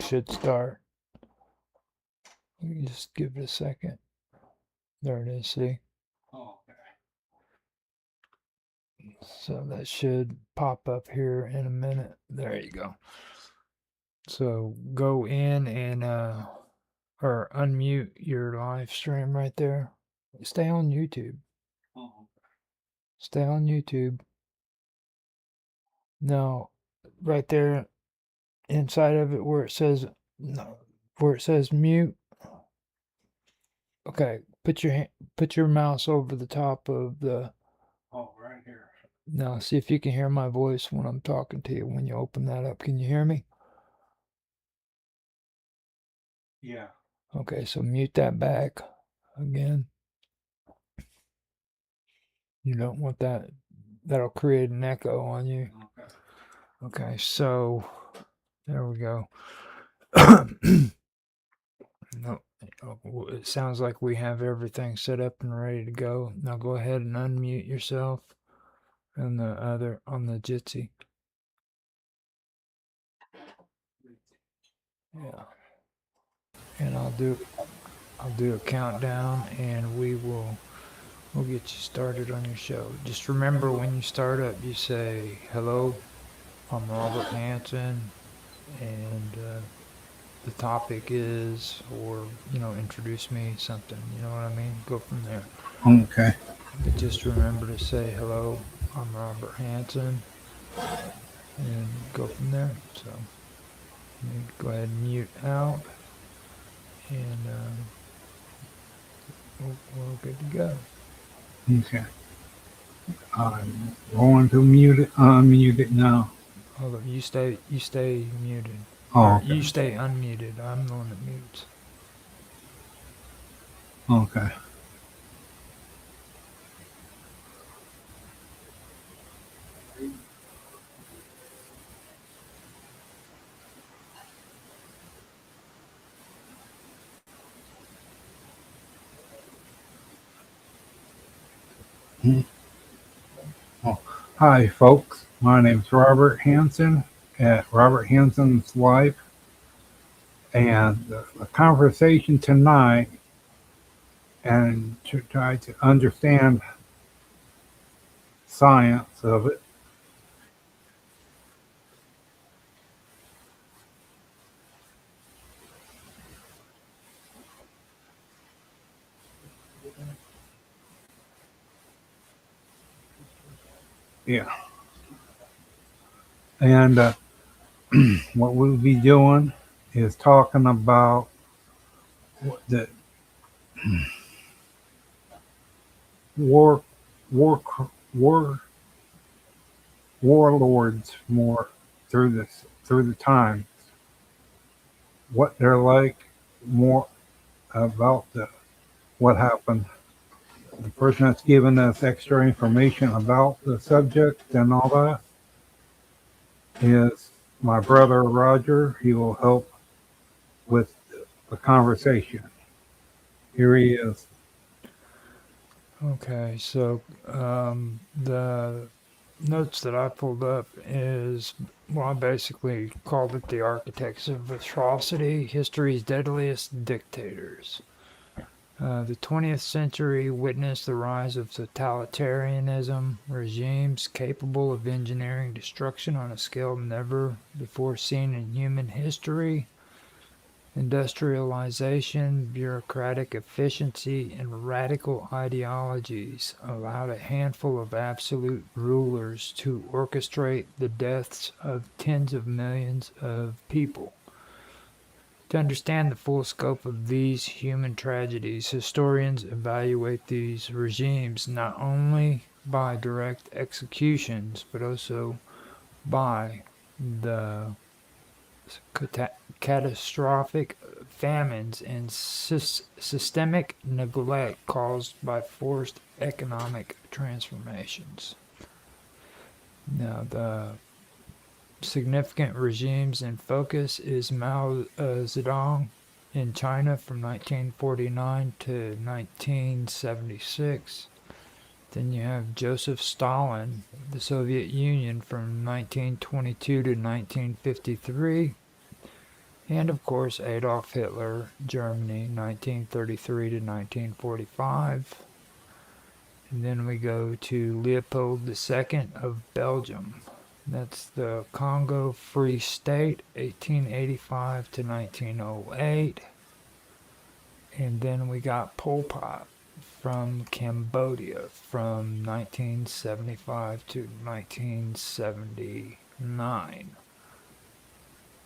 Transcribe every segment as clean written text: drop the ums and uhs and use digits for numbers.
should start. Let me just give it a second. There it is, see? Oh, okay. So that should pop up here in a minute. There you go. So go in and or unmute your live stream right there. Stay on YouTube. Oh, Stay on YouTube. No, right there inside of it where it says no, where it says mute. Okay, put your mouse over the top of the. oh, right here. Now see if you can hear my voice when I'm talking to you. When you open that up, can you hear me? Yeah. Okay, so mute that back again. You don't want that. That'll create an echo on you. Okay. Okay, so there we go. No, it sounds like we have everything set up and ready to go. Now go ahead and unmute yourself on the Jitsi. Yeah. And I'll do a countdown and we'll get you started on your show. Just remember when you start up you say, "Hello, I'm Robert Hanson and the topic is," or introduce me, something, you know what I mean? Go from there. Okay. But just remember to say, "Hello, I'm Robert Hanson," and go from there. So you go ahead and mute out, and we're good to go. Okay. I'm going to mute it, unmute it now. Hold up, you stay muted. Oh, Or okay. you stay unmuted. I'm the one that mutes. Okay. Oh, hi, folks. My name's Robert Hanson at Robert Hanson's Life. And the conversation tonight, and to try to understand science of it, yeah. And what we'll be doing is talking about the war, war, war, warlords more through the time, what they're like, more about what happened. The person that's given us extra information about the subject and all that is my brother Roger. He will help with the conversation. Here he is. Okay, so the notes that I pulled up is, well, I basically called it the architects of atrocity, history's deadliest dictators. The 20th century witnessed the rise of totalitarianism, regimes capable of engineering destruction on a scale never before seen in human history. Industrialization, bureaucratic efficiency, and radical ideologies allowed a handful of absolute rulers to orchestrate the deaths of tens of millions of people. To understand the full scope of these human tragedies, historians evaluate these regimes not only by direct executions, but also by the catastrophic famines and systemic neglect caused by forced economic transformations. Now, the significant regimes in focus is Mao Zedong in China from 1949 to 1976. Then you have Joseph Stalin, the Soviet Union from 1922 to 1953. And of course, Adolf Hitler, Germany, 1933 to 1945. And then we go to Leopold II of Belgium. That's the Congo Free State, 1885 to 1908. And then we got Pol Pot from Cambodia from 1975 to 1979.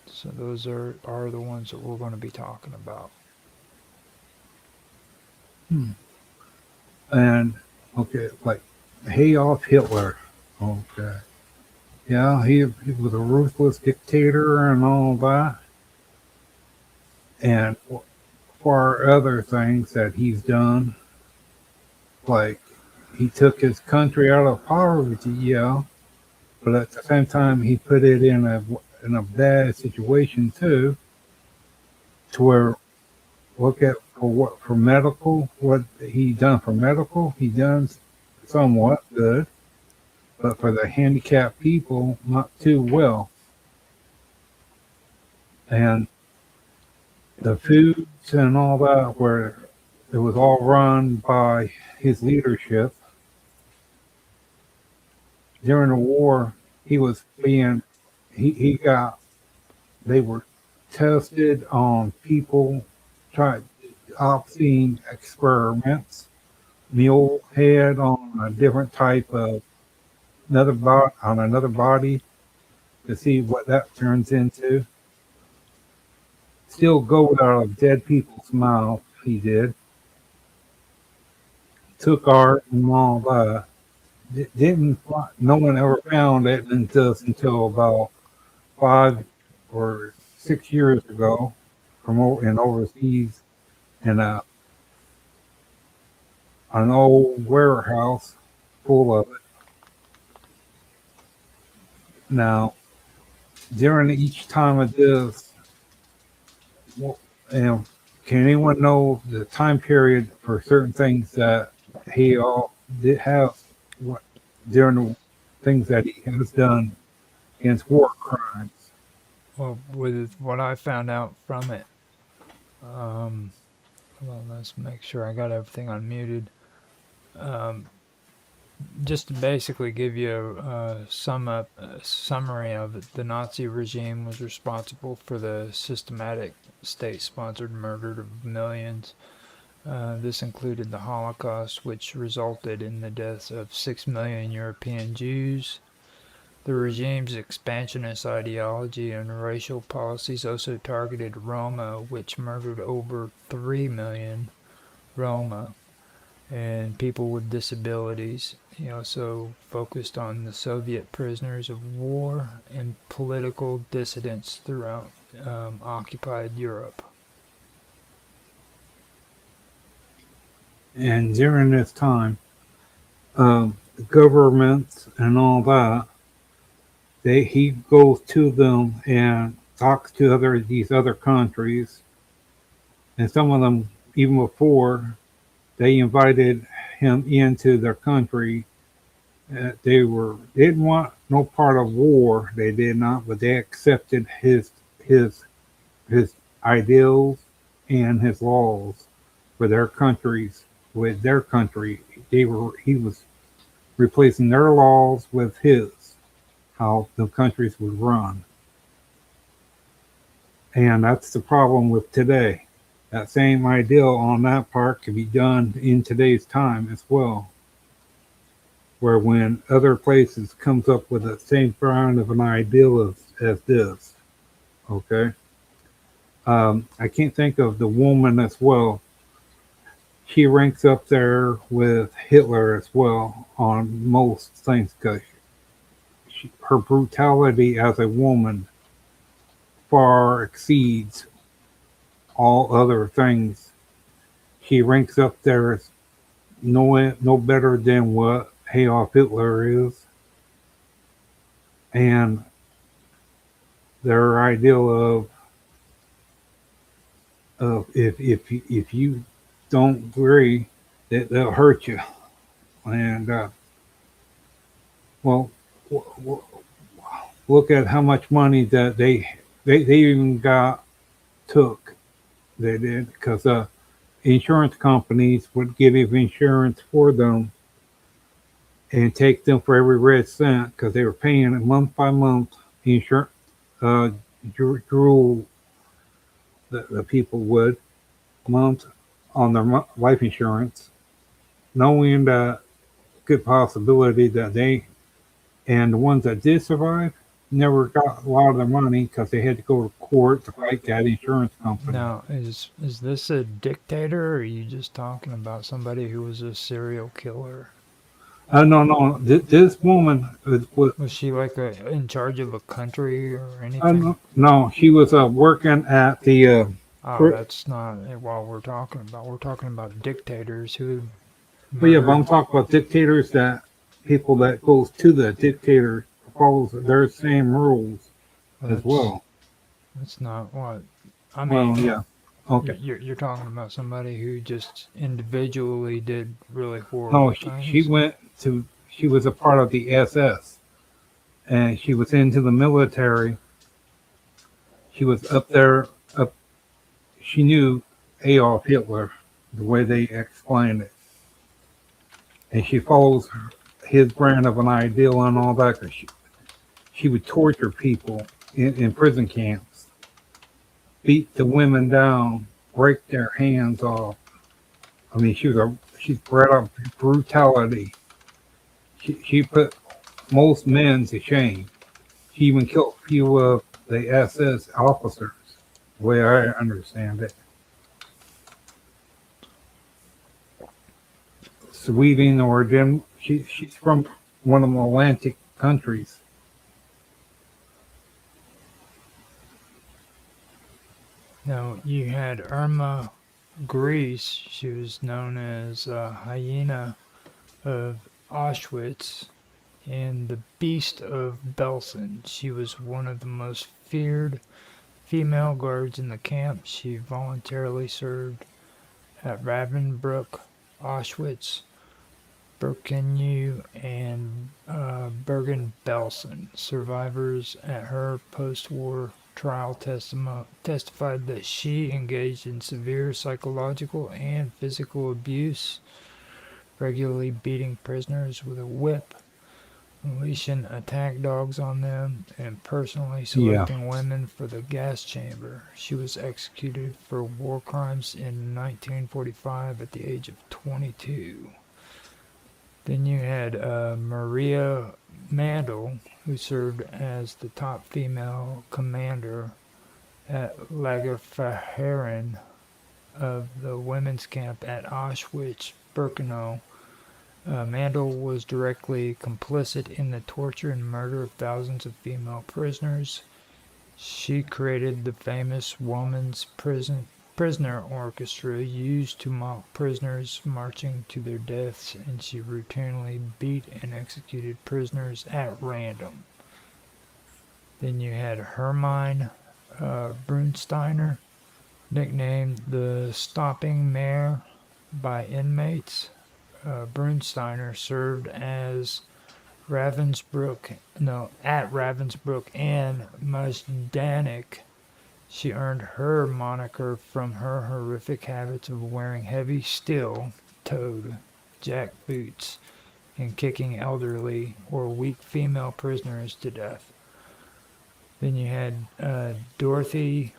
So those are the ones that we're going to be talking about. Hmm. And okay, like Adolf Hitler. Okay. Yeah, he was a ruthless dictator and all that. And for other things that he's done, like he took his country out of poverty, yeah, but at the same time he put it in a bad situation too, to where look at for medical what he done for medical, he done somewhat good, but for the handicapped people, not too well. And the foods and all that, where it was all run by his leadership during the war. He was being he got they were tested on people, tried obscene experiments, mule head on a different type of another body to see what that turns into. Still gold out of dead people's mouth. He did. Took art and all that. Didn't no one ever found it until about 5 or 6 years ago from in overseas in an old warehouse full of it. Now, during each time of this, well, and can anyone know the time period for certain things that he all did have what during the things that he has done against war crimes? Well, with what I found out from it, um, well, let's make sure I got everything unmuted. Um, just to basically give you a summary of it, the Nazi regime was responsible for the systematic state-sponsored murder of millions. This included the Holocaust, which resulted in the deaths of 6 million European Jews. The regime's expansionist ideology and racial policies also targeted Roma, which murdered over 3 million Roma and people with disabilities. He also focused on the Soviet prisoners of war and political dissidents throughout occupied Europe. And during this time, the governments and all that, he goes to them and talks to these other countries, and some of them even before they invited him into their country. They didn't want no part of war. They did not, but they accepted his his ideals and his laws for their countries. With their country, he was replacing their laws with his, how the countries would run. And that's the problem with today. That same ideal on that part can be done in today's time as well. Where when other places comes up with the same kind of an ideal as this, okay? I can't think of the woman as well. She ranks up there with Hitler as well on most things because her brutality as a woman far exceeds all other things. She ranks up there as no better than what Adolf Hitler is, and their ideal of if you don't agree, they'll hurt you. And well, w- w- look at how much money that they even got. took. They did because insurance companies would give you insurance for them and take them for every red cent because they were paying month by month insurance. Uh, Drew, the people would month on their life insurance, knowing the good possibility that they and the ones that did survive never got a lot of their money because they had to go to court to fight that insurance company. Now, is this a dictator, or are you just talking about somebody who was a serial killer? No, no, this woman was Was she like in charge of a country or anything? no, she was working at the. Oh, that's not what we're talking about. We're talking about dictators who But yeah, but murdered. I'm talking about dictators that people that goes to the dictator follows their same rules as That's well. that's not what I Well, mean. yeah, okay. You're talking about somebody who just individually did really No, horrible she things. went to. She was a part of the SS, and she was into the military. She was up there. Up, she knew Adolf Hitler, the way they explained it, and she follows his brand of an ideal and all that. Cause she would torture people in prison camps, beat the women down, break their hands off. I mean, she's bred up brutality. She put most men to shame. She even killed a few of the SS officers, the way I understand it. Sweden or she's from one of the Atlantic countries. Now you had Irma Grease. She was known as Hyena of Auschwitz and the Beast of Belsen. She was one of the most feared female guards in the camp. She voluntarily served at Ravensbrück, Auschwitz, Birkenau, and Bergen-Belsen. Survivors at her post-war trial testified that she engaged in severe psychological and physical abuse, regularly beating prisoners with a whip, unleashing attack dogs on them, and personally Yeah. selecting women for the gas chamber. She was executed for war crimes in 1945 at the age of 22. Then you had Maria Mandel, who served as the top female commander at Lagerfeuerverein of the women's camp at Auschwitz-Birkenau. Mandel was directly complicit in the torture and murder of thousands of female prisoners. She created the famous Woman's Prisoner Orchestra used to mock prisoners marching to their deaths, and she routinely beat and executed prisoners at random. Then you had Hermine Brunsteiner, nicknamed the Stopping Mare by inmates. Brunsteiner served as at Ravensbrück and Majdanek. She earned her moniker from her horrific habits of wearing heavy steel-toed jack boots and kicking elderly or weak female prisoners to death. Then you had Dorothea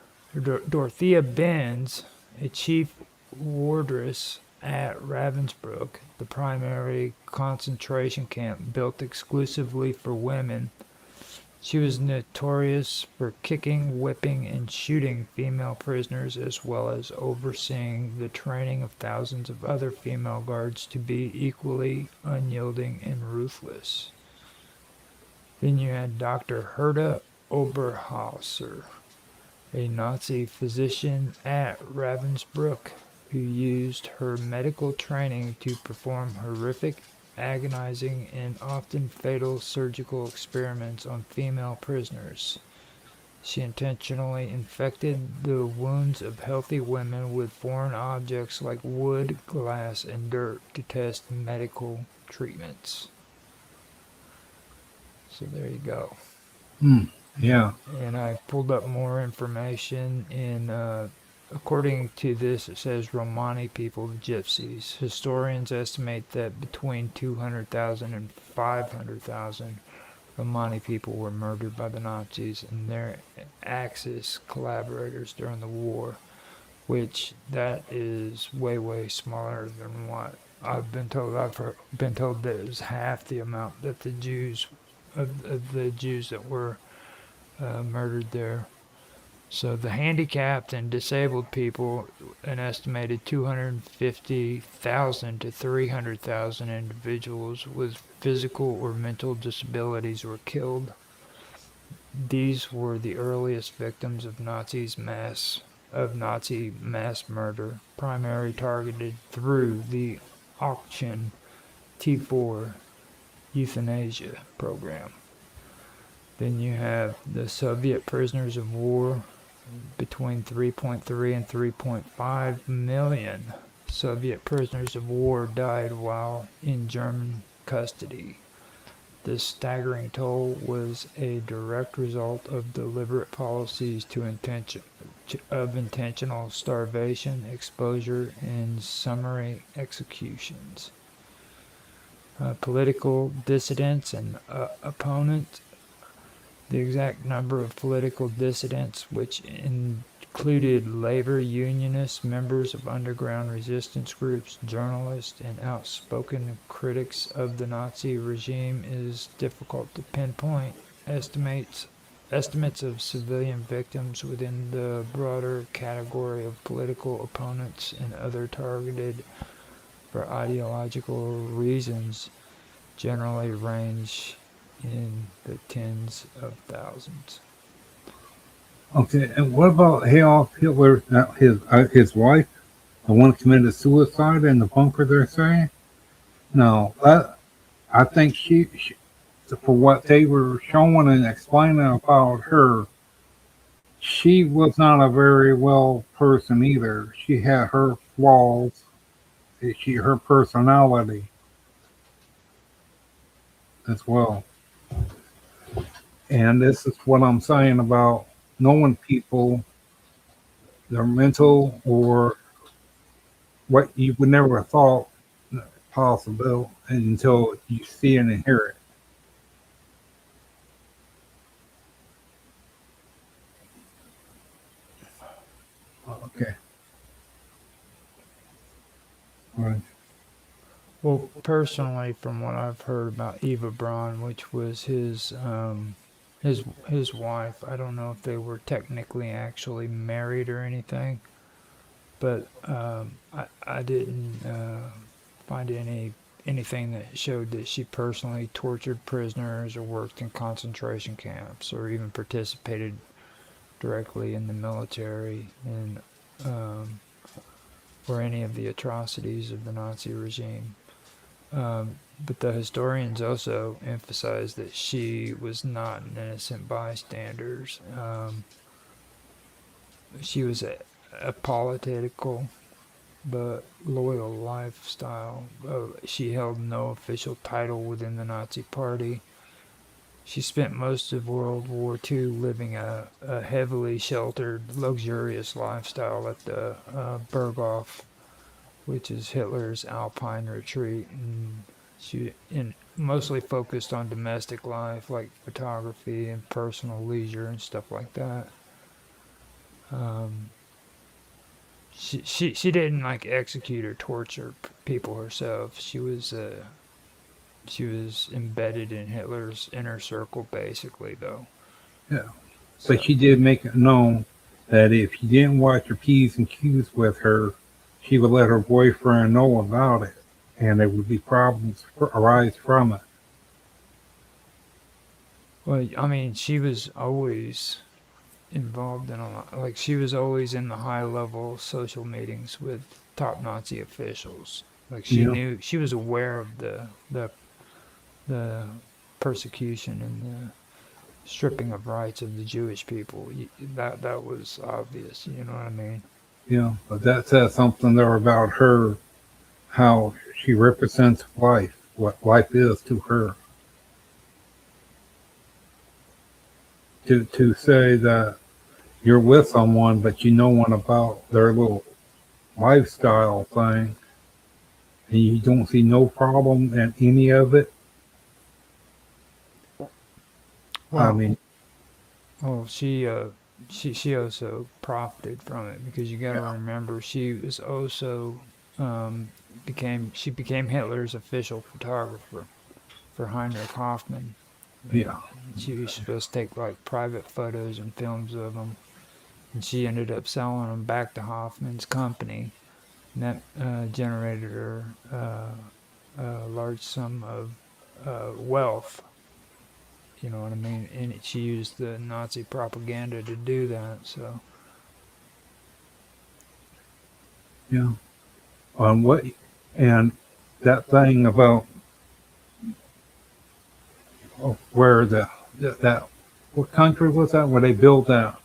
Benz, a chief wardress at Ravensbrück, the primary concentration camp built exclusively for women. She was notorious for kicking, whipping, and shooting female prisoners, as well as overseeing the training of thousands of other female guards to be equally unyielding and ruthless. Then you had Dr. Herta Oberhauser, a Nazi physician at Ravensbrück who used her medical training to perform horrific, agonizing, and often fatal surgical experiments on female prisoners. She intentionally infected the wounds of healthy women with foreign objects like wood, glass, and dirt to test medical treatments. So there you go. Hmm. Yeah. And I pulled up more information. And according to this, it says Romani people, the Gypsies. Historians estimate that between 200,000 and 500,000 Romani people were murdered by the Nazis and their Axis collaborators during the war, which that is way, way smaller than what I've been told. Been told that it was half the amount that of the Jews that were murdered there. So the handicapped and disabled people, an estimated 250,000 to 300,000 individuals with physical or mental disabilities were killed. These were the earliest victims of Nazi mass murder, primarily targeted through the auction T4 euthanasia program. Then you have the Soviet prisoners of war, between 3.3 and 3.5 million Soviet prisoners of war died while in German custody. This staggering toll was a direct result of deliberate policies of intentional starvation, exposure, and summary executions. Political dissidents and opponents. The exact number of political dissidents, which included labor unionists, members of underground resistance groups, journalists, and outspoken critics of the Nazi regime, is difficult to pinpoint. Estimates of civilian victims within the broader category of political opponents and other targeted for ideological reasons generally range in the tens of thousands. Okay. And what about Adolf Hitler? His wife, the one who committed suicide in the bunker. They're saying no. I think she, for what they were showing and explaining about her, she was not a very well person either. She had her flaws. Her personality as well. And this is what I'm saying about knowing people, their mental or what you would never have thought possible until you see it and hear it. Okay. All right. Well, personally, from what I've heard about Eva Braun, which was his wife, I don't know if they were technically actually married or anything, but I didn't find anything that showed that she personally tortured prisoners or worked in concentration camps or even participated directly in the military and um, or any of the atrocities of the Nazi regime. But the historians also emphasize that she was not an innocent bystander. She was a political but loyal lifestyle. She held no official title within the Nazi Party. She spent most of World War II living a heavily sheltered, luxurious lifestyle at the Berghof, which is Hitler's alpine retreat, and she mostly focused on domestic life like photography and personal leisure and stuff like that. Um, she didn't like execute or torture people herself. She was embedded in Hitler's inner circle basically though. Yeah. But So she did make it known that if you didn't watch your P's and Q's with her, she would let her boyfriend know about it, and there would be problems arise from it. well, I mean, she was always involved in a lot. Like she was always in the high level social meetings with top Nazi officials. Like she Yeah. knew she was aware of the persecution and the stripping of rights of the Jewish people. That was obvious. You know what I mean? Yeah. But that says something there about her, how she represents life, what life is to her. to say that you're with someone, but you know one about their little lifestyle thing, and you don't see no problem in any of it. I Well, mean, well, she also profited from it because you got to remember she was also became Hitler's official photographer for Heinrich Hoffmann. yeah, She was supposed to take like private photos and films of him, and she ended up selling them back to Hoffman's company, and that generated her a large sum of wealth. You know what I mean? And she used the Nazi propaganda to do that. So yeah. On what and that thing about where that what country was that where they built that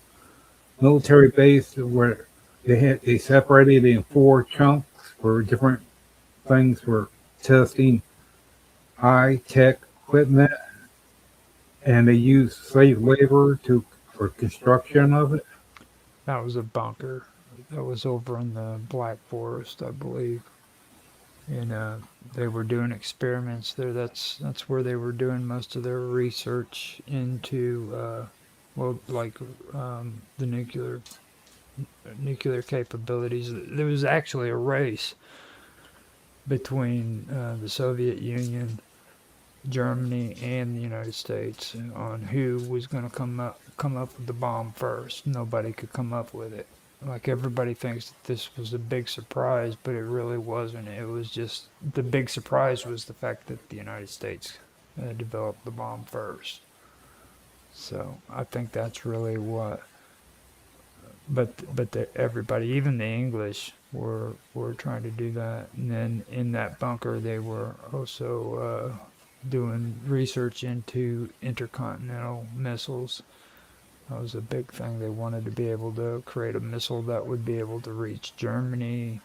military base where they separated it in four chunks for different things for testing high tech equipment, and they used slave labor to for construction of it. that was a bunker that was over in the Black Forest, I believe. And they were doing experiments there. That's where they were doing most of their research into well, like the nuclear capabilities. There was actually a race between the Soviet Union, Germany, and the United States on who was going to come up with the bomb first. Nobody could come up with it. Like everybody thinks that this was a big surprise, but it really wasn't. It was just the big surprise was the fact that the United States developed the bomb first. So I think that's really what. Everybody, even the English, were trying to do that. And then in that bunker, they were also doing research into intercontinental missiles. That was a big thing. They wanted to be able to create a missile that would be able to reach Germany,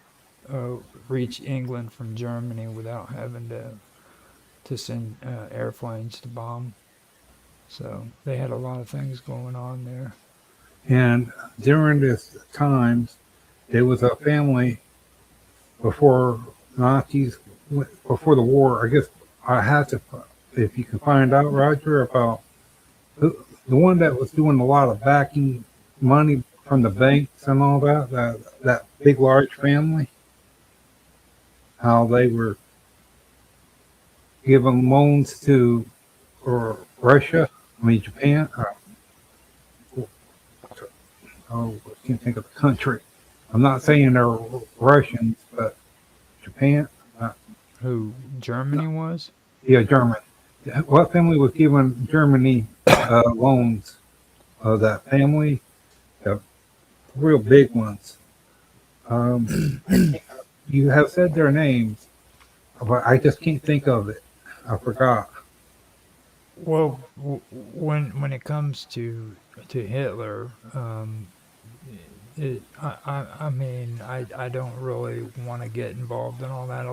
uh, reach England from Germany without having to send airplanes to bomb. So they had a lot of things going on there. And during this times, there was a family before Nazis before the war. I guess I had to, if you can find out, Roger, about the one that was doing a lot of backing money from the banks and all that. That big large family, how they were giving loans to or Russia. I mean Japan. Oh, I can't think of the country. I'm not saying they're Russians, but Japan. Uh, Who Germany was? yeah, German. What family was giving Germany loans? That family, the real big ones. I can't, you have said their names, but I just can't think of it. I forgot. Well, when it comes to Hitler, I mean, I don't really want to get involved in all that.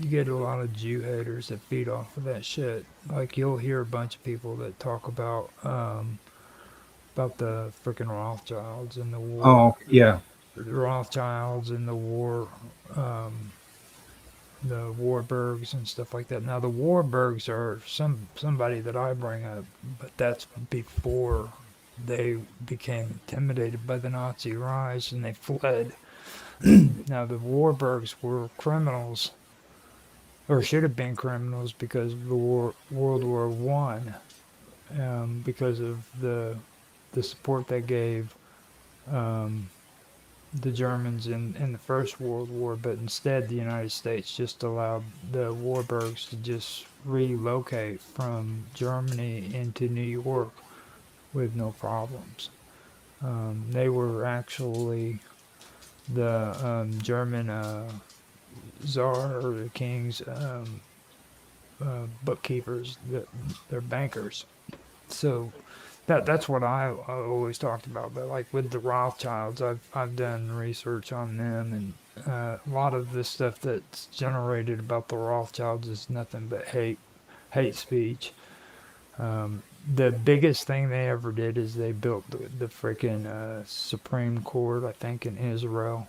You get a lot of Jew haters that feed off of that shit. Like you'll hear a bunch of people that talk about the freaking Rothschilds and the war, Oh yeah, the Rothschilds and um, the Warburgs and stuff like that. Now the Warburgs are somebody that I bring up, but that's before they became intimidated by the Nazi rise and they fled. Now the Warburgs were criminals, or should have been criminals because of the World War One, because of the support they gave um, the Germans in the First World War, but instead the United States just allowed the Warburgs to just relocate from Germany into New York with no problems. They were actually the German czar or the king's bookkeepers, they're bankers. So that's what I always talked about. But like with the Rothschilds, I've done research on them, and a lot of the stuff that's generated about the Rothschilds is nothing but hate speech. the biggest thing they ever did is they built the freaking Supreme Court, I think, in Israel.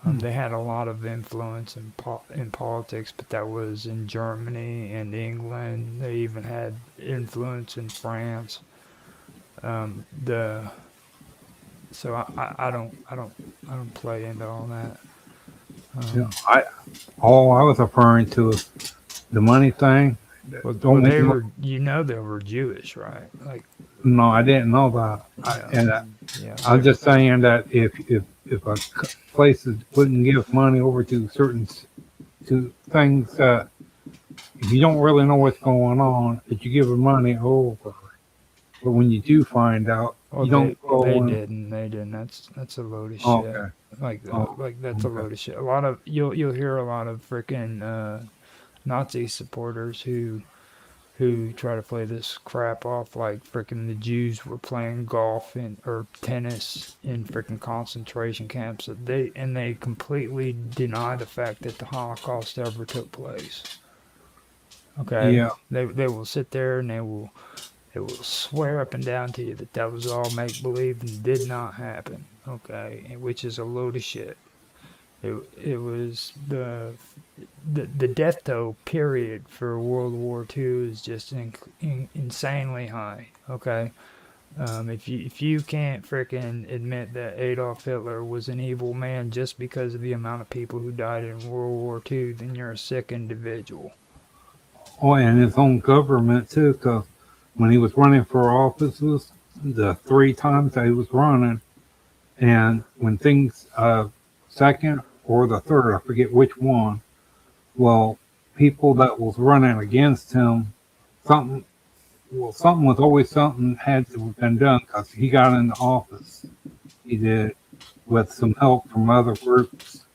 Hmm. They had a lot of influence in politics, but that was in Germany and England. They even had influence in France. The so I don't play into all that. Yeah, Um, all I was referring to is the money thing. well, Don't make they no, were they were Jewish, right? Like no, I didn't know that. yeah, And yeah, I'm just saying that if a place wouldn't give money over to to things that if you don't really know what's going on, that you give the money over. But when you do find out, well, you don't they go and didn't. They didn't. That's a load of shit. okay, oh, Like that's a okay, load of shit. A lot of you'll hear a lot of freaking Nazi supporters who try to play this crap off like freaking the Jews were playing golf and or tennis in freaking concentration camps. They completely deny the fact that the Holocaust ever took place. Okay, yeah. they will sit there and they will swear up and down to you that that was all make believe and did not happen. Okay, which is a load of shit. It was the death toll period for World War II is just insanely high. Okay, if you can't frickin' admit that Adolf Hitler was an evil man just because of the amount of people who died in World War II, then you're a sick individual. Oh, and his own government too, because when he was running for offices, the three times that he was running, and when things second or the third, I forget which one. Well, people that was running against him, something something was always something had to have been done because he got into office. He did with some help from other groups.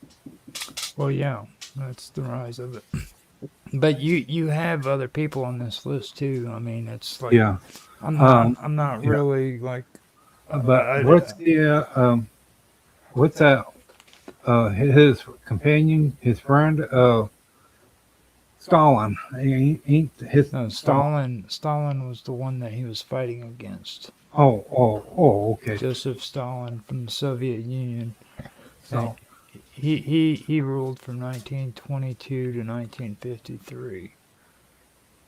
Well, yeah, that's the rise of it. But you have other people on this list too. I mean, it's like Yeah, um, I'm not yeah. really like But what's that? His companion, his friend, Stalin. Ain't his no, Stalin? Stalin was the one that he was fighting against. Oh. Okay. Joseph Stalin from the Soviet Union. So And he ruled from 1922 to 1953.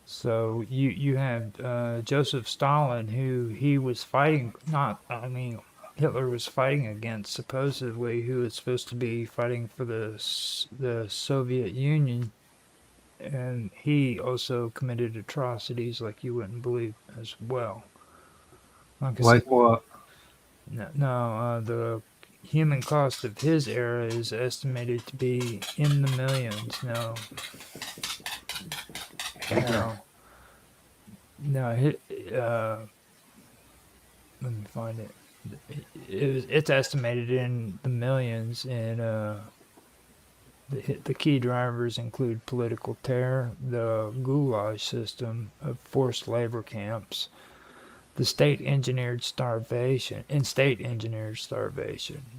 So you have Joseph Stalin, who he was fighting. Not, I mean, Hitler was fighting against supposedly, who was supposed to be fighting for the Soviet Union, and he also committed atrocities like you wouldn't believe as well. Like I said, like what? no, the human cost of his era is estimated to be in the millions. Okay. No, no. Let me find it. It's estimated in the millions, and the key drivers include political terror, the goulash system of forced labor camps, the state engineered starvation.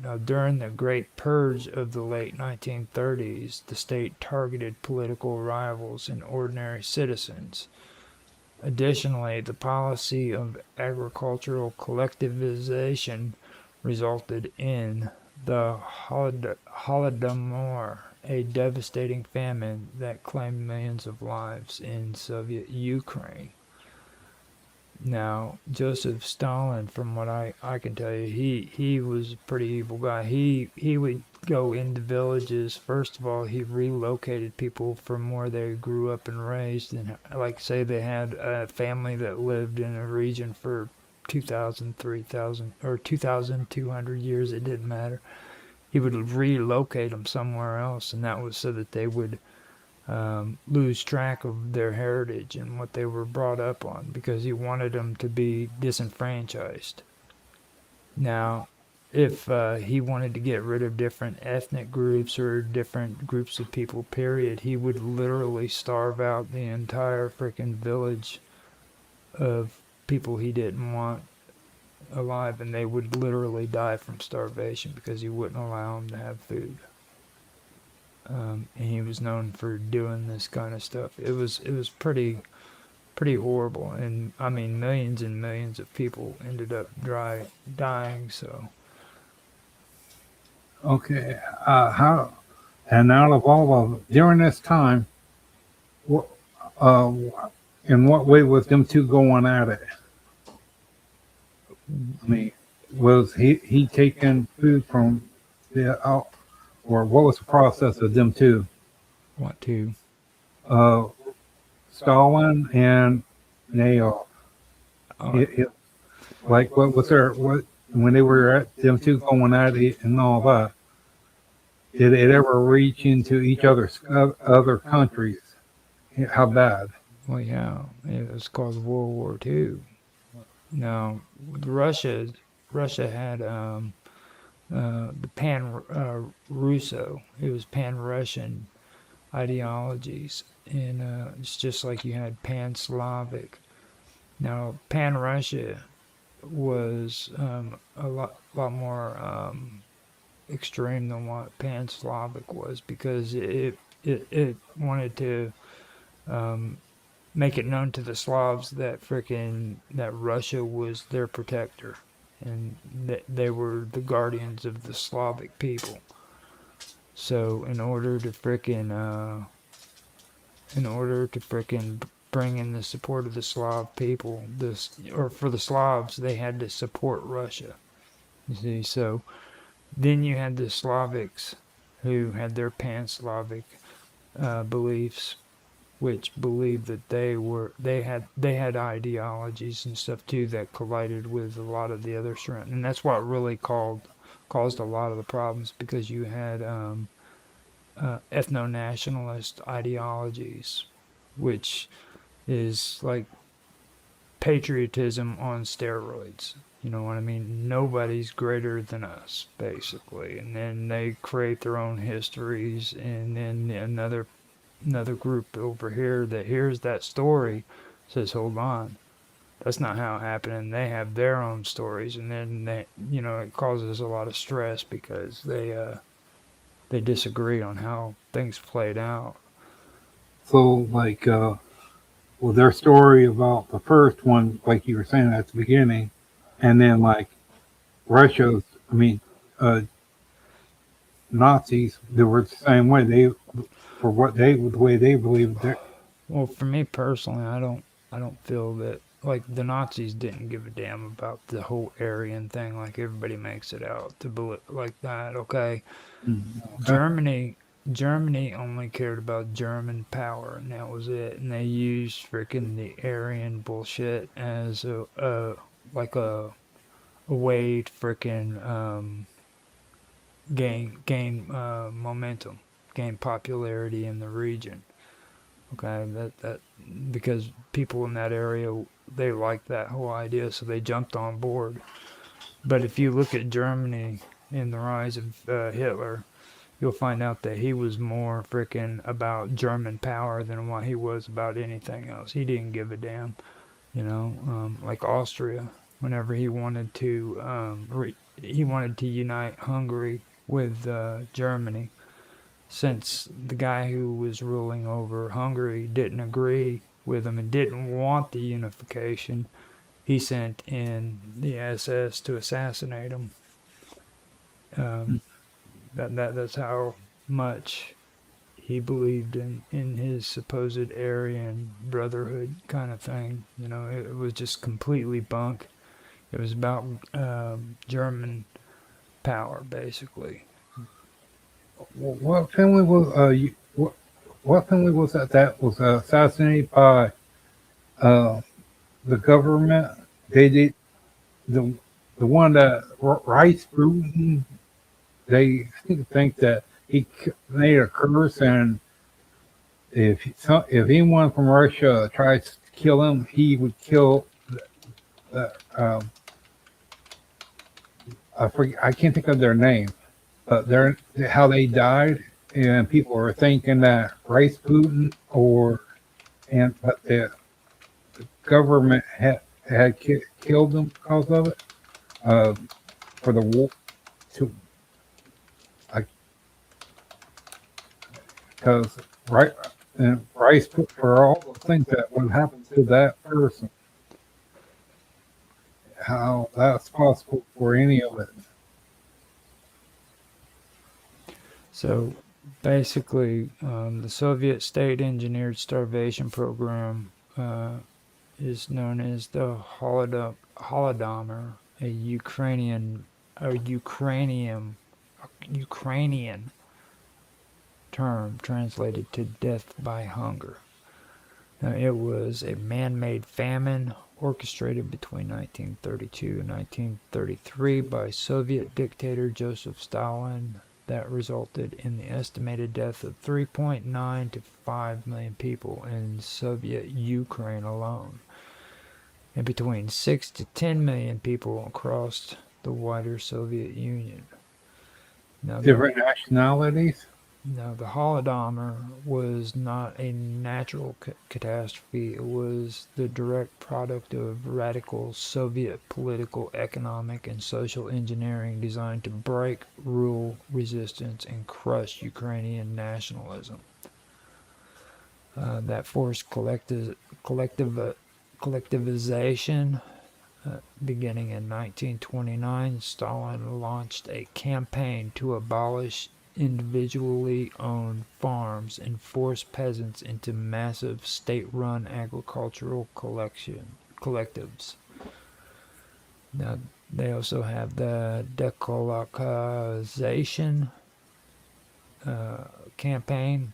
Now, during the Great Purge of the late 1930s, the state targeted political rivals and ordinary citizens. Additionally, the policy of agricultural collectivization resulted in the Holodomor, a devastating famine that claimed millions of lives in Soviet Ukraine. Now, Joseph Stalin, from what I can tell you, he was a pretty evil guy. He would go into villages. First of all, he relocated people from where they grew up and raised. And like say they had a family that lived in a region for 2,000, 3,000, or 2,200 years. It didn't matter. He would relocate them somewhere else, and that was so that they would lose track of their heritage and what they were brought up on because he wanted them to be disenfranchised. Now, if he wanted to get rid of different ethnic groups or different groups of people, period, he would literally starve out the entire freaking village of people he didn't want alive, and they would literally die from starvation because he wouldn't allow them to have food. And he was known for doing this kind of stuff. It was pretty. pretty horrible. And I mean, millions and millions of people ended up dying. So Okay. How and out of all of during this time, what, uh, in what way was them two going at it? I mean, was he taking food from the out, or what was the process of them two? what to? Uh, Stalin and Nail. Uh, It, like what was there? What when they were at them two going at it and all that? Did it ever reach into each other's other countries? How bad? well, yeah, it was called World War II. Now, Russia had the pan Russo. It was pan Russian ideologies, and it's just like you had pan Slavic. Now, pan Russia was lot more extreme than what pan Slavic was because it wanted to um, make it known to the Slavs that that Russia was their protector and that they were the guardians of the Slavic people. So in order to frickin' bring in the support of the Slav people, this or for the Slavs, they had to support Russia. You see, so then you had the Slavics who had their pan-Slavic beliefs, which believed that they had ideologies and stuff too that collided with a lot of the other strength, and that's what really caused a lot of the problems because you had ethno-nationalist ideologies, which is like patriotism on steroids. You know what I mean? Nobody's greater than us, basically. And then they create their own histories, and then another group over here that hears that story says, "Hold on, that's not how it happened." And they have their own stories, and then it causes a lot of stress because they disagree on how things played out. So, like, well, their story about the first one, like you were saying at the beginning, and then like Russia's, I mean, uh, Nazis, they were the same way. They, for what they, the way they believed, that. Well, for me personally, I don't feel that like the Nazis didn't give a damn about the whole Aryan thing like everybody makes it out to like that. Okay, Okay. Germany Germany only cared about German power, and that was it. And they used freaking the Aryan bullshit as like a way to freaking gain momentum, gain popularity in the region. Okay, that because people in that area they liked that whole idea, so they jumped on board. But if you look at Germany in the rise of Hitler, you'll find out that he was more freaking about German power than what he was about anything else. He didn't give a damn, like Austria. Whenever he wanted to unite Hungary with Germany, since the guy who was ruling over Hungary didn't agree with him and didn't want the unification, he sent in the SS to assassinate him. Um, that's how much he believed in his supposed Aryan brotherhood kind of thing. It was just completely bunk. It was about German power, basically. What family was what family was that was assassinated by uh, the government? They did the the one that Rice Bruton. They think that he made a curse, and if anyone from Russia tries to kill him, he would kill the I forget, I can't think of their name, but they're how they died, and people are thinking that Rice Putin or and but the government had killed them because of it, uh, for the war to like because right and price for all the things that would happen to that person. How that's possible for any of it. So basically, the Soviet state engineered starvation program is known as the Holodomor, a Ukrainian term translated to death by hunger. Now, it was a man-made famine orchestrated between 1932 and 1933 by Soviet dictator Joseph Stalin that resulted in the estimated death of 3.9 to 5 million people in Soviet Ukraine alone, and between 6 to 10 million people across the wider Soviet Union. Now, Different nationalities. the Holodomor was not a natural catastrophe. It was the direct product of radical Soviet political, economic, and social engineering designed to break rule resistance and crush Ukrainian nationalism. That forced collectivization. Beginning in 1929, Stalin launched a campaign to abolish individually owned farms and force peasants into massive state-run agricultural collectives. Now, they also have the decolonization campaign.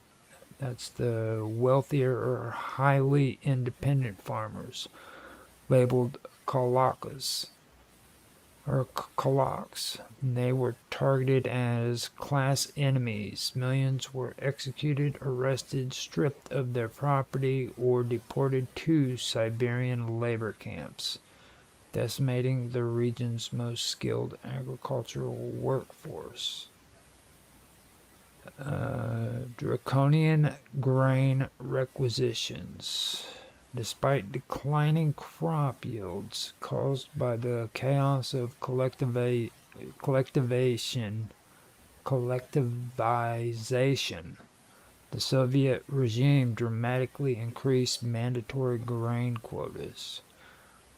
That's the wealthier or highly independent farmers, labeled kolakas or kulaks. They were targeted as class enemies. Millions were executed, arrested, stripped of their property, or deported to Siberian labor camps, decimating the region's most skilled agricultural workforce. Draconian grain requisitions. Despite declining crop yields caused by the chaos of collectivization, the Soviet regime dramatically increased mandatory grain quotas.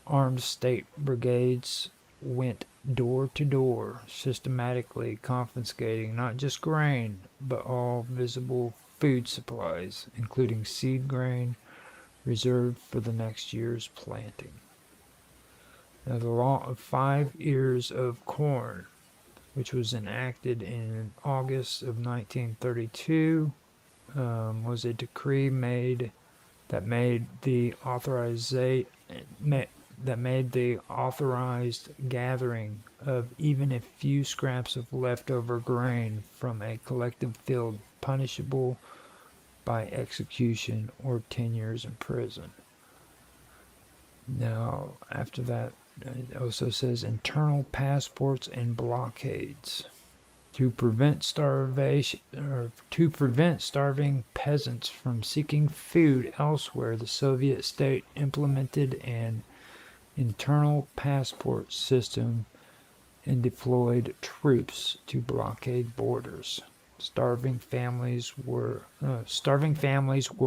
Armed state brigades went door to door, systematically confiscating not just grain, but all visible food supplies, including seed grain, reserved for the next year's planting. Now, the law of 5 years of corn, which was enacted in August of 1932, was a decree that made the authorized gathering of even a few scraps of leftover grain from a collective field punishable by execution or 10 years in prison. Now, after that, it also says internal passports and blockades. To prevent starving peasants from seeking food elsewhere, the Soviet state implemented an internal passport system and deployed troops to blockade borders. Starving families were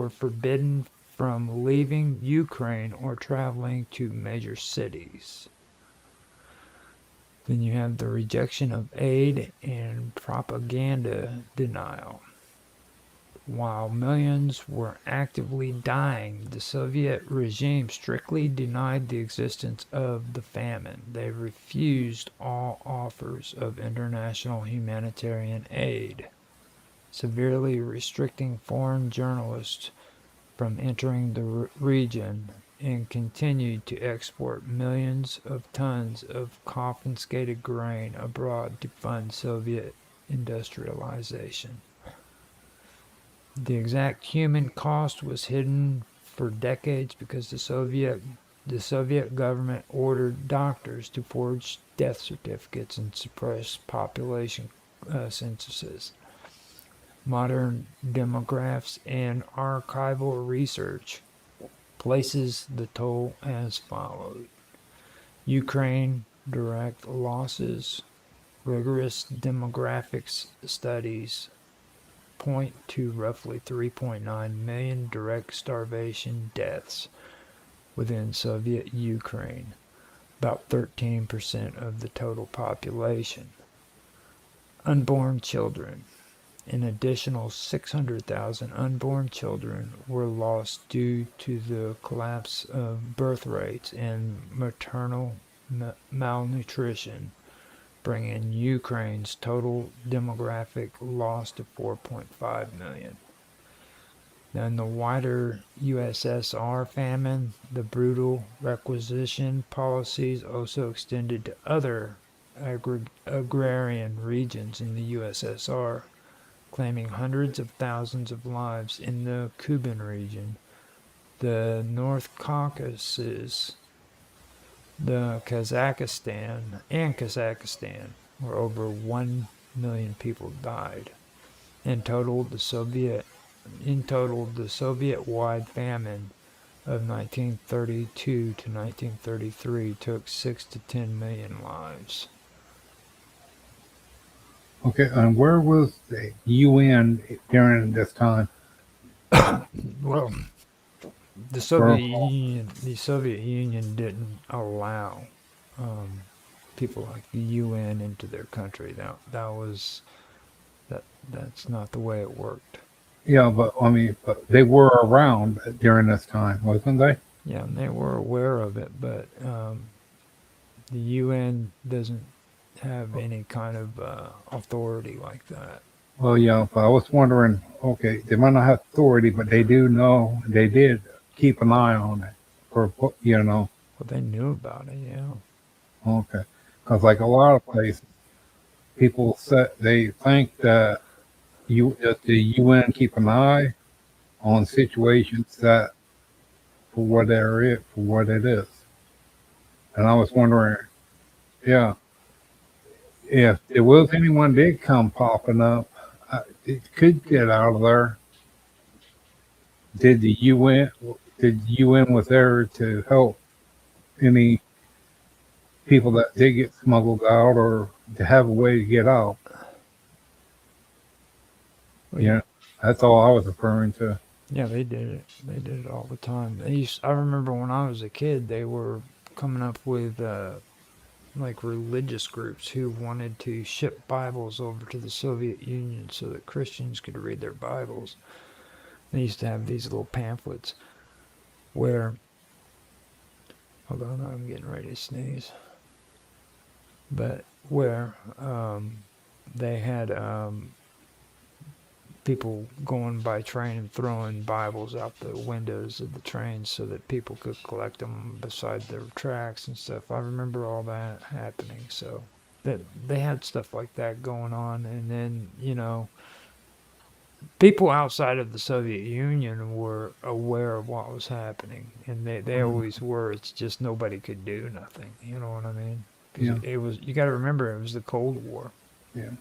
forbidden from leaving Ukraine or traveling to major cities. Then you have the rejection of aid and propaganda denial. While millions were actively dying, the Soviet regime strictly denied the existence of the famine. They refused all offers of international humanitarian aid, severely restricting foreign journalists from entering the region, and continued to export millions of tons of confiscated grain abroad to fund Soviet industrialization. The exact human cost was hidden for decades because the Soviet government ordered doctors to forge death certificates and suppress population censuses. Modern demographs and archival research places the toll as follows. Ukraine direct losses, rigorous demographics studies point to roughly 3.9 million direct starvation deaths within Soviet Ukraine, about 13% of the total population. Unborn children. An additional 600,000 unborn children were lost due to the collapse of birth rates and maternal malnutrition, bringing Ukraine's total demographic loss to 4.5 million. Then the wider USSR famine, the brutal requisition policies also extended to other agrarian regions in the USSR, claiming hundreds of thousands of lives in the Kuban region, the North Caucasus, Kazakhstan, where over 1 million people died. In total, the Soviet-wide famine of 1932 to 1933 took 6 to 10 million lives. Okay, and where was the UN during this time? Well, For The Soviet Union didn't allow um, people like the UN into their country. That's not the way it worked. yeah, but I mean, but they were around during this time, wasn't they? Yeah, and they were aware of it, but the UN doesn't have any kind of authority like that. Well, yeah, but I was wondering. Okay, they might not have authority, but they do know. They did keep an eye on it, for you know. Well, they knew about it, yeah. Okay, because like a lot of places, people say they think that the UN keep an eye on situations that for what it is. And I was wondering, yeah, if there was anyone did come popping up, it could get out of there. Did the UN did the UN was there to help any people that did get smuggled out or to have a way to get out? Well, Yeah, that's all I was referring to. yeah, they did it. They did it all the time. I remember when I was a kid, they were coming up with like religious groups who wanted to ship Bibles over to the Soviet Union so that Christians could read their Bibles. They used to have these little pamphlets where, hold on, I'm getting ready to sneeze, but where they had people going by train and throwing Bibles out the windows of the trains so that people could collect them beside their tracks and stuff. I remember all that happening. So that they had stuff like that going on, and then people outside of the Soviet Union were aware of what was happening, and they Mm, always were. It's just nobody could do nothing. You know what I mean? Because yeah, it was, you got to remember, it was the Cold War. yeah.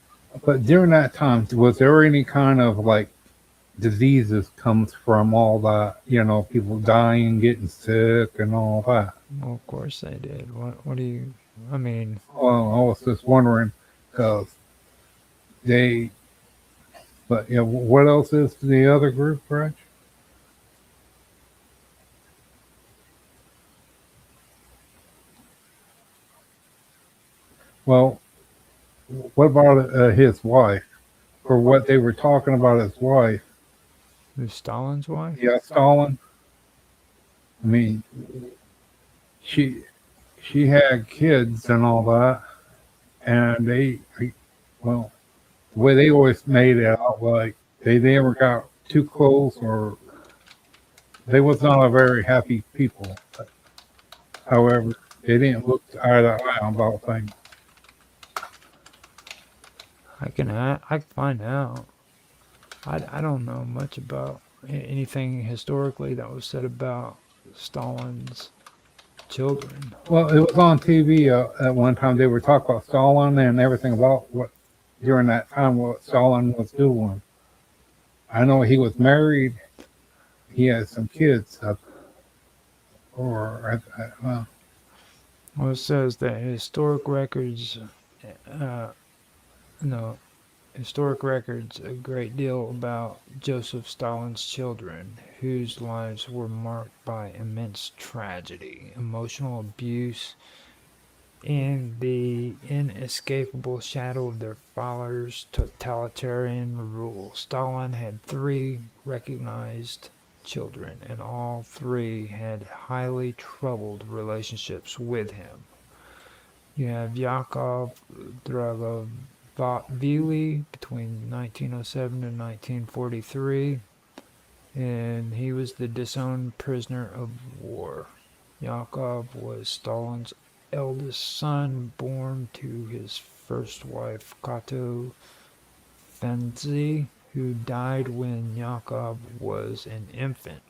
But during that time, was there any kind of like diseases comes from all that? You know, people dying, getting sick, and all that. Well, of course they did. What do you? I mean, Well, I was just wondering because they. But yeah, what else is the other group, Reg? Well, what about his wife? For what they were talking about his wife? who's Stalin's wife? Yeah, Stalin. I mean, she she had kids and all that, and well, the way they always made it out, like they never got too close, or they was not a very happy people. However, they didn't look eye to eye about things. I can find out. I don't know much about anything historically that was said about Stalin's children. Well, it was on TV at one time. They were talking about Stalin and everything about what during that time what Stalin was doing. I know he was married. He had some kids, or well, Well, it says that historic records, no, historic records a great deal about Joseph Stalin's children, whose lives were marked by immense tragedy, emotional abuse, and the inescapable shadow of their father's totalitarian rule. Stalin had three recognized children, and all three had highly troubled relationships with him. You have Yakov Dragovili between 1907 and 1943, and he was the disowned prisoner of war. Yakov was Stalin's eldest son, born to his first wife, Kato Fenzi, who died when Yakov was an infant.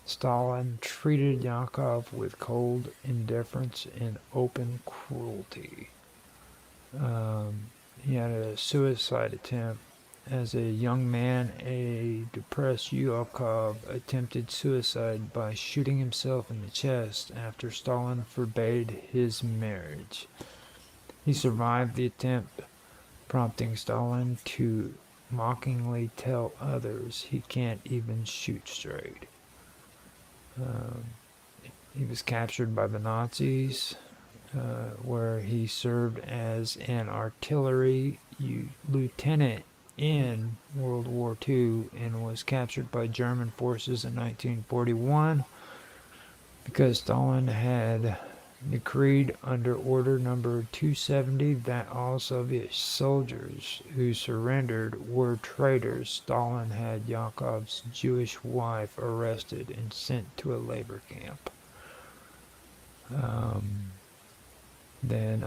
Stalin treated Yakov with cold indifference and open cruelty. He had a suicide attempt. As a young man, a depressed Yakov attempted suicide by shooting himself in the chest after Stalin forbade his marriage. He survived the attempt, prompting Stalin to mockingly tell others he can't even shoot straight. Um, he was captured by the Nazis, where he served as an artillery lieutenant in World War II and was captured by German forces in 1941 because Stalin had decreed under Order Number 270 that all Soviet soldiers who surrendered were traitors. Stalin had Yakov's Jewish wife arrested and sent to a labor camp. Um, then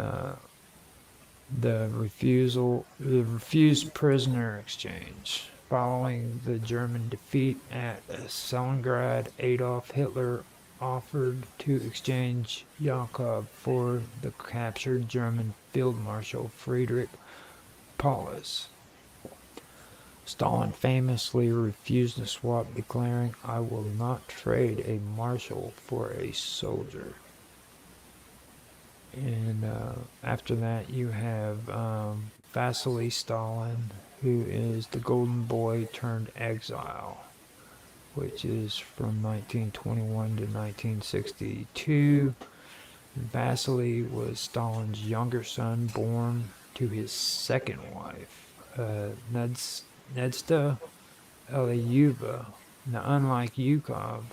the refused prisoner exchange. Following the German defeat at Stalingrad, Adolf Hitler offered to exchange Yakov for the captured German Field Marshal Friedrich Paulus. Stalin famously refused the swap, declaring, "I will not trade a marshal for a soldier." And after that, you have Vasily Stalin, who is the golden boy turned exile, which is from 1921 to 1962. Vasily was Stalin's younger son, born to his second wife, Nedsta Aliyeva. Now, unlike Yukov,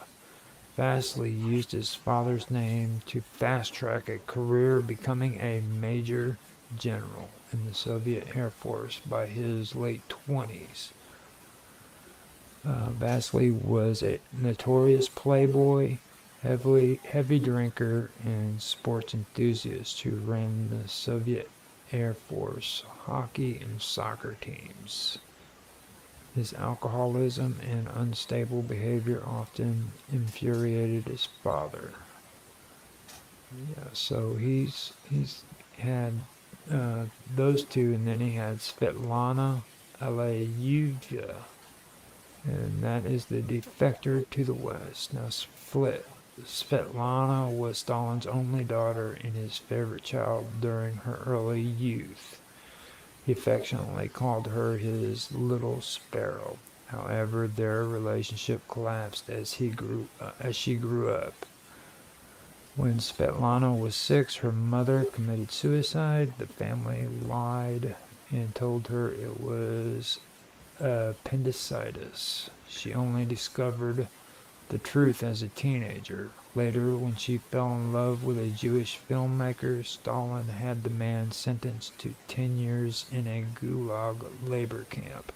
Vasily used his father's name to fast-track a career, becoming a major general in the Soviet Air Force by his late 20s. Vasily was a notorious playboy, heavy drinker, and sports enthusiast who ran the Soviet Air Force hockey and soccer teams. His alcoholism and unstable behavior often infuriated his father. Yeah, so he's had those two, and then he had Svetlana Aleyeva, and that is the defector to the West. Now, Svetlana was Stalin's only daughter and his favorite child during her early youth. He affectionately called her his little sparrow. However, their relationship collapsed as she grew up. When Svetlana was 6, her mother committed suicide. The family lied and told her it was appendicitis. She only discovered the truth as a teenager. Later, when she fell in love with a Jewish filmmaker, Stalin had the man sentenced to 10 years in a gulag labor camp.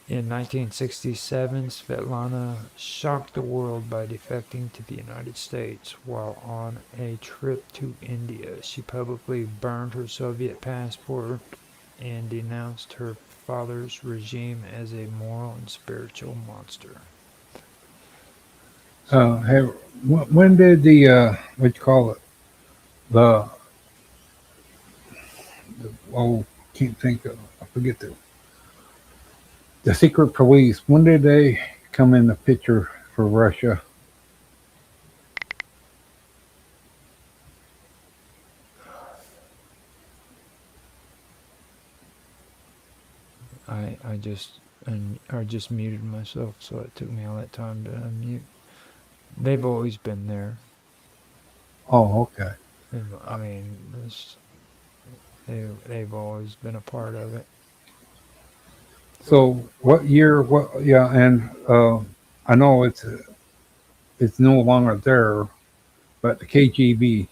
In 1967, Svetlana shocked the world by defecting to the United States. While on a trip to India, she publicly burned her Soviet passport and denounced her father's regime as a moral and spiritual monster. Hey, when did the what you call it, the oh, can't think of, I forget the secret police, when did they come in the picture for Russia? I just muted myself, so it took me all that time to unmute. They've always been there. Oh, okay. I mean, they've always been a part of it. So what year? What? Yeah, and I know it's no longer there, but the KGB.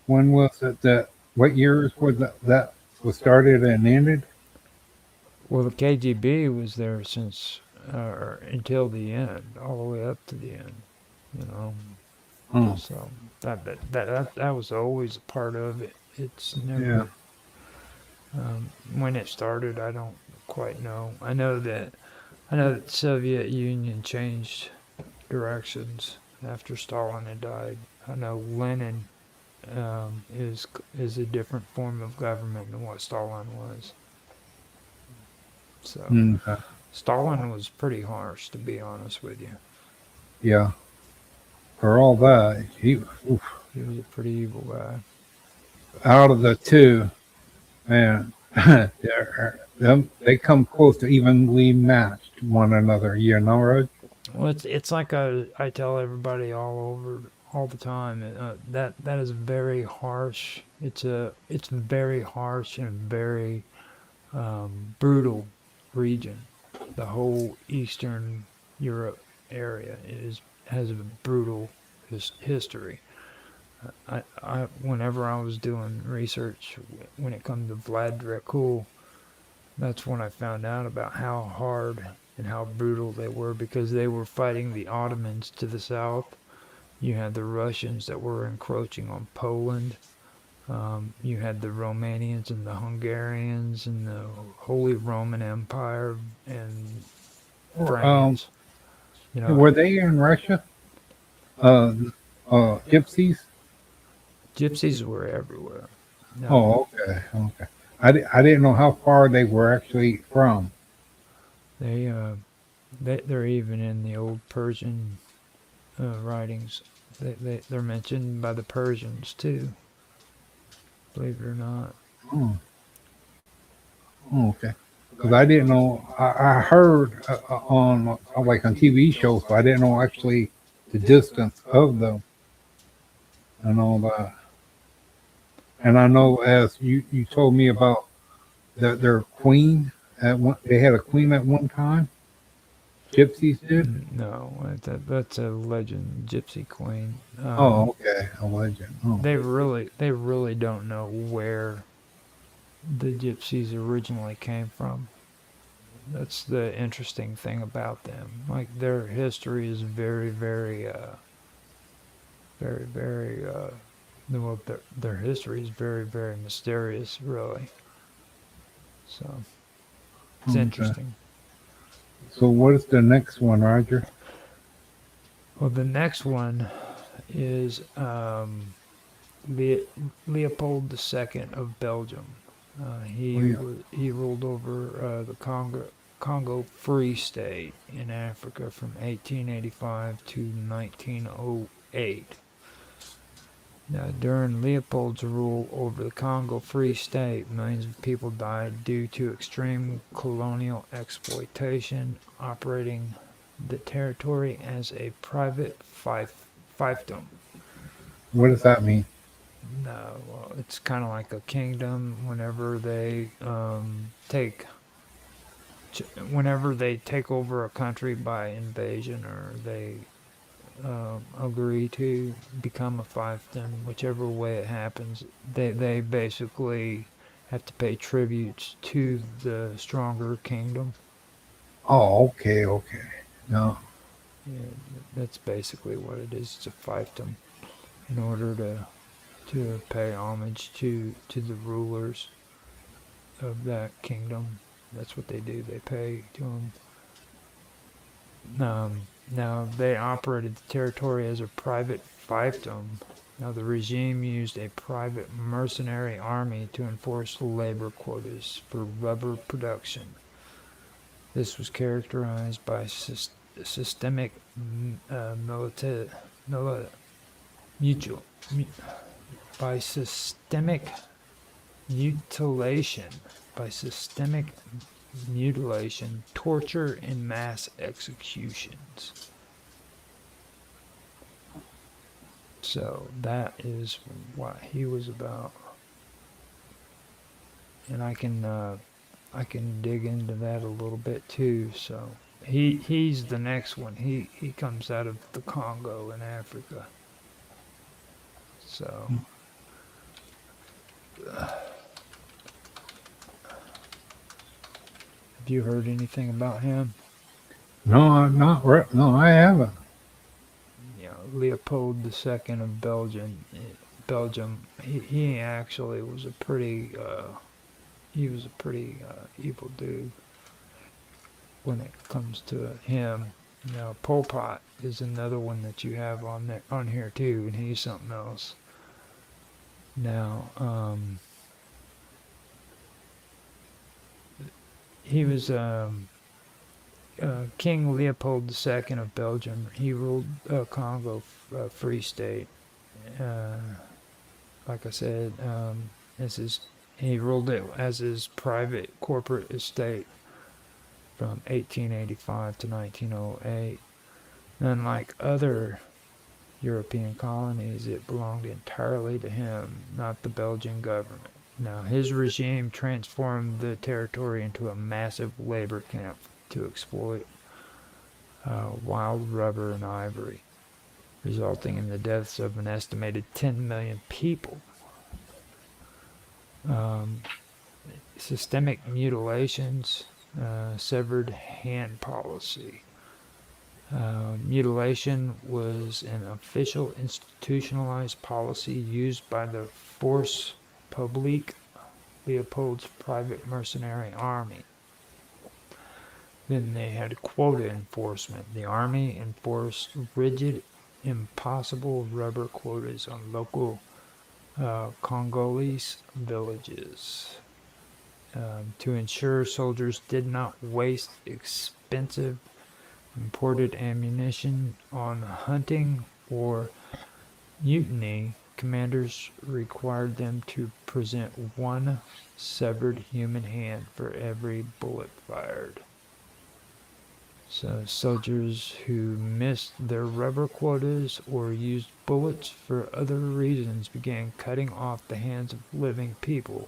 When was it that? What years was that was started and ended? Well, the KGB was there since until the end, all the way up to the end. You know, Oh, so that was always a part of it. It's yeah. never when it started. I don't quite know. I know that the Soviet Union changed directions after Stalin had died. I know Lenin is a different form of government than what Stalin was. So Okay. Stalin was pretty harsh, to be honest with you. Yeah. For all that, oof, He was a pretty evil guy. out of the two, man, they come close to evenly matched one another. You know, right? Well, it's like I tell everybody all the time that is very harsh. It's very harsh and very brutal region. The whole Eastern Europe area is has a brutal history. Whenever I was doing research when it comes to Vlad Dracul, that's when I found out about how hard and how brutal they were because they were fighting the Ottomans to the south. You had the Russians that were encroaching on Poland. You had the Romanians and the Hungarians and the Holy Roman Empire and Um, France. You know, were they in Russia? Uh, gypsies? gypsies were everywhere. No, Oh, okay, okay. I didn't know how far they were actually from. they they're even in the old Persian writings. They're mentioned by the Persians too. Believe it or not. Oh, oh, okay. Because I didn't know. I heard on like on TV shows, but I didn't know actually the distance of them and all that. And I know as you told me about their queen at one, they had a queen at one time. Gypsies did. No, that's a legend, Gypsy Queen. Oh, okay, a legend. Oh, They really don't know where the Gypsies originally came from. That's the interesting thing about them. Like their history is very well, their history is very mysterious, really. So it's okay. interesting. So what is the next one, Roger? Well, the next one is Le- Leopold II of Belgium. Oh, yeah. He ruled over the Congo Free State in Africa from 1885 to 1908. Now, during Leopold's rule over the Congo Free State, millions of people died due to extreme colonial exploitation, operating the territory as a private fiefdom. What does that mean? No, well, it's kind of like a kingdom. Whenever they take over a country by invasion, or they agree to become a fiefdom, whichever way it happens, they basically have to pay tributes to the stronger kingdom. Oh, okay, okay. No. Yeah, that's basically what it is. It's a fiefdom in order to pay homage to the rulers of that kingdom. That's what they do. They pay to them. Now, they operated the territory as a private fiefdom. Now, the regime used a private mercenary army to enforce labor quotas for rubber production. This was characterized by systemic milita- mili- mutual, by systemic mutilation. by systemic mutilation, torture, and mass executions. So that is what he was about, and I can dig into that a little bit too. So he's the next one. He comes out of the Congo in Africa. So have you heard anything about him? No, I'm not. No, I haven't. Leopold II of Belgium. He actually was a pretty evil dude when it comes to him. Pol Pot is another one that you have on here too, and he's something else. Now, he was King Leopold II of Belgium. He ruled Congo Free State. Uh, like I said, he ruled it as his private corporate estate from 1885 to 1908. Unlike other European colonies, it belonged entirely to him, not the Belgian government. Now, his regime transformed the territory into a massive labor camp to exploit wild rubber and ivory, resulting in the deaths of an estimated 10 million people. Systemic mutilations, severed hand policy. Mutilation was an official institutionalized policy used by the Force Publique, Leopold's private mercenary army. Then they had quota enforcement. The army enforced rigid, impossible rubber quotas on local Congolese villages to ensure soldiers did not waste expensive imported ammunition on hunting or mutiny. Commanders required them to present one severed human hand for every bullet fired. So soldiers who missed their rubber quotas or used bullets for other reasons began cutting off the hands of living people,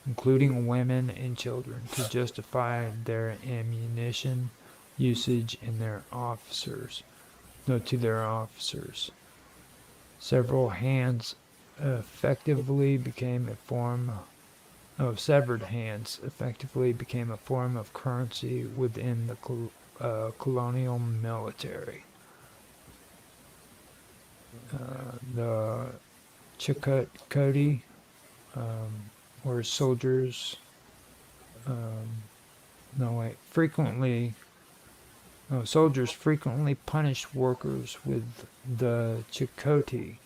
including women and children, to justify their ammunition usage in their officers. To their officers. Several hands effectively became a form of severed hands effectively became a form of currency within the colonial military. The Chakotay were soldiers. Soldiers frequently punished workers with the Chakotay,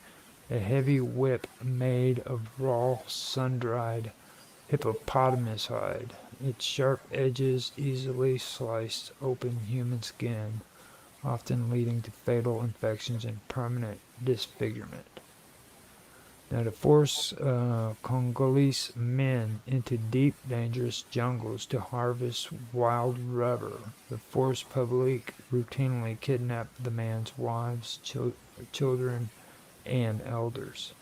a heavy whip made of raw, sun-dried hippopotamus hide. Its sharp edges easily sliced open human skin, often leading to fatal infections and permanent disfigurement. Now, to force Congolese men into deep, dangerous jungles to harvest wild rubber, the Force Publique routinely kidnapped the man's wives, children, and elders.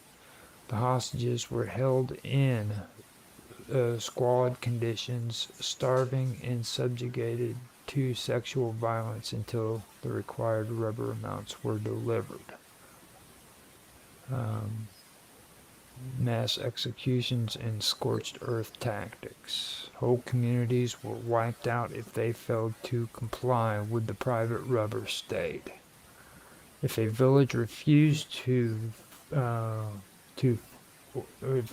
The hostages were held in squalid conditions, starving and subjugated to sexual violence until the required rubber amounts were delivered. Mass executions and scorched earth tactics. Whole communities were wiped out if they failed to comply with the private rubber state. If a village refused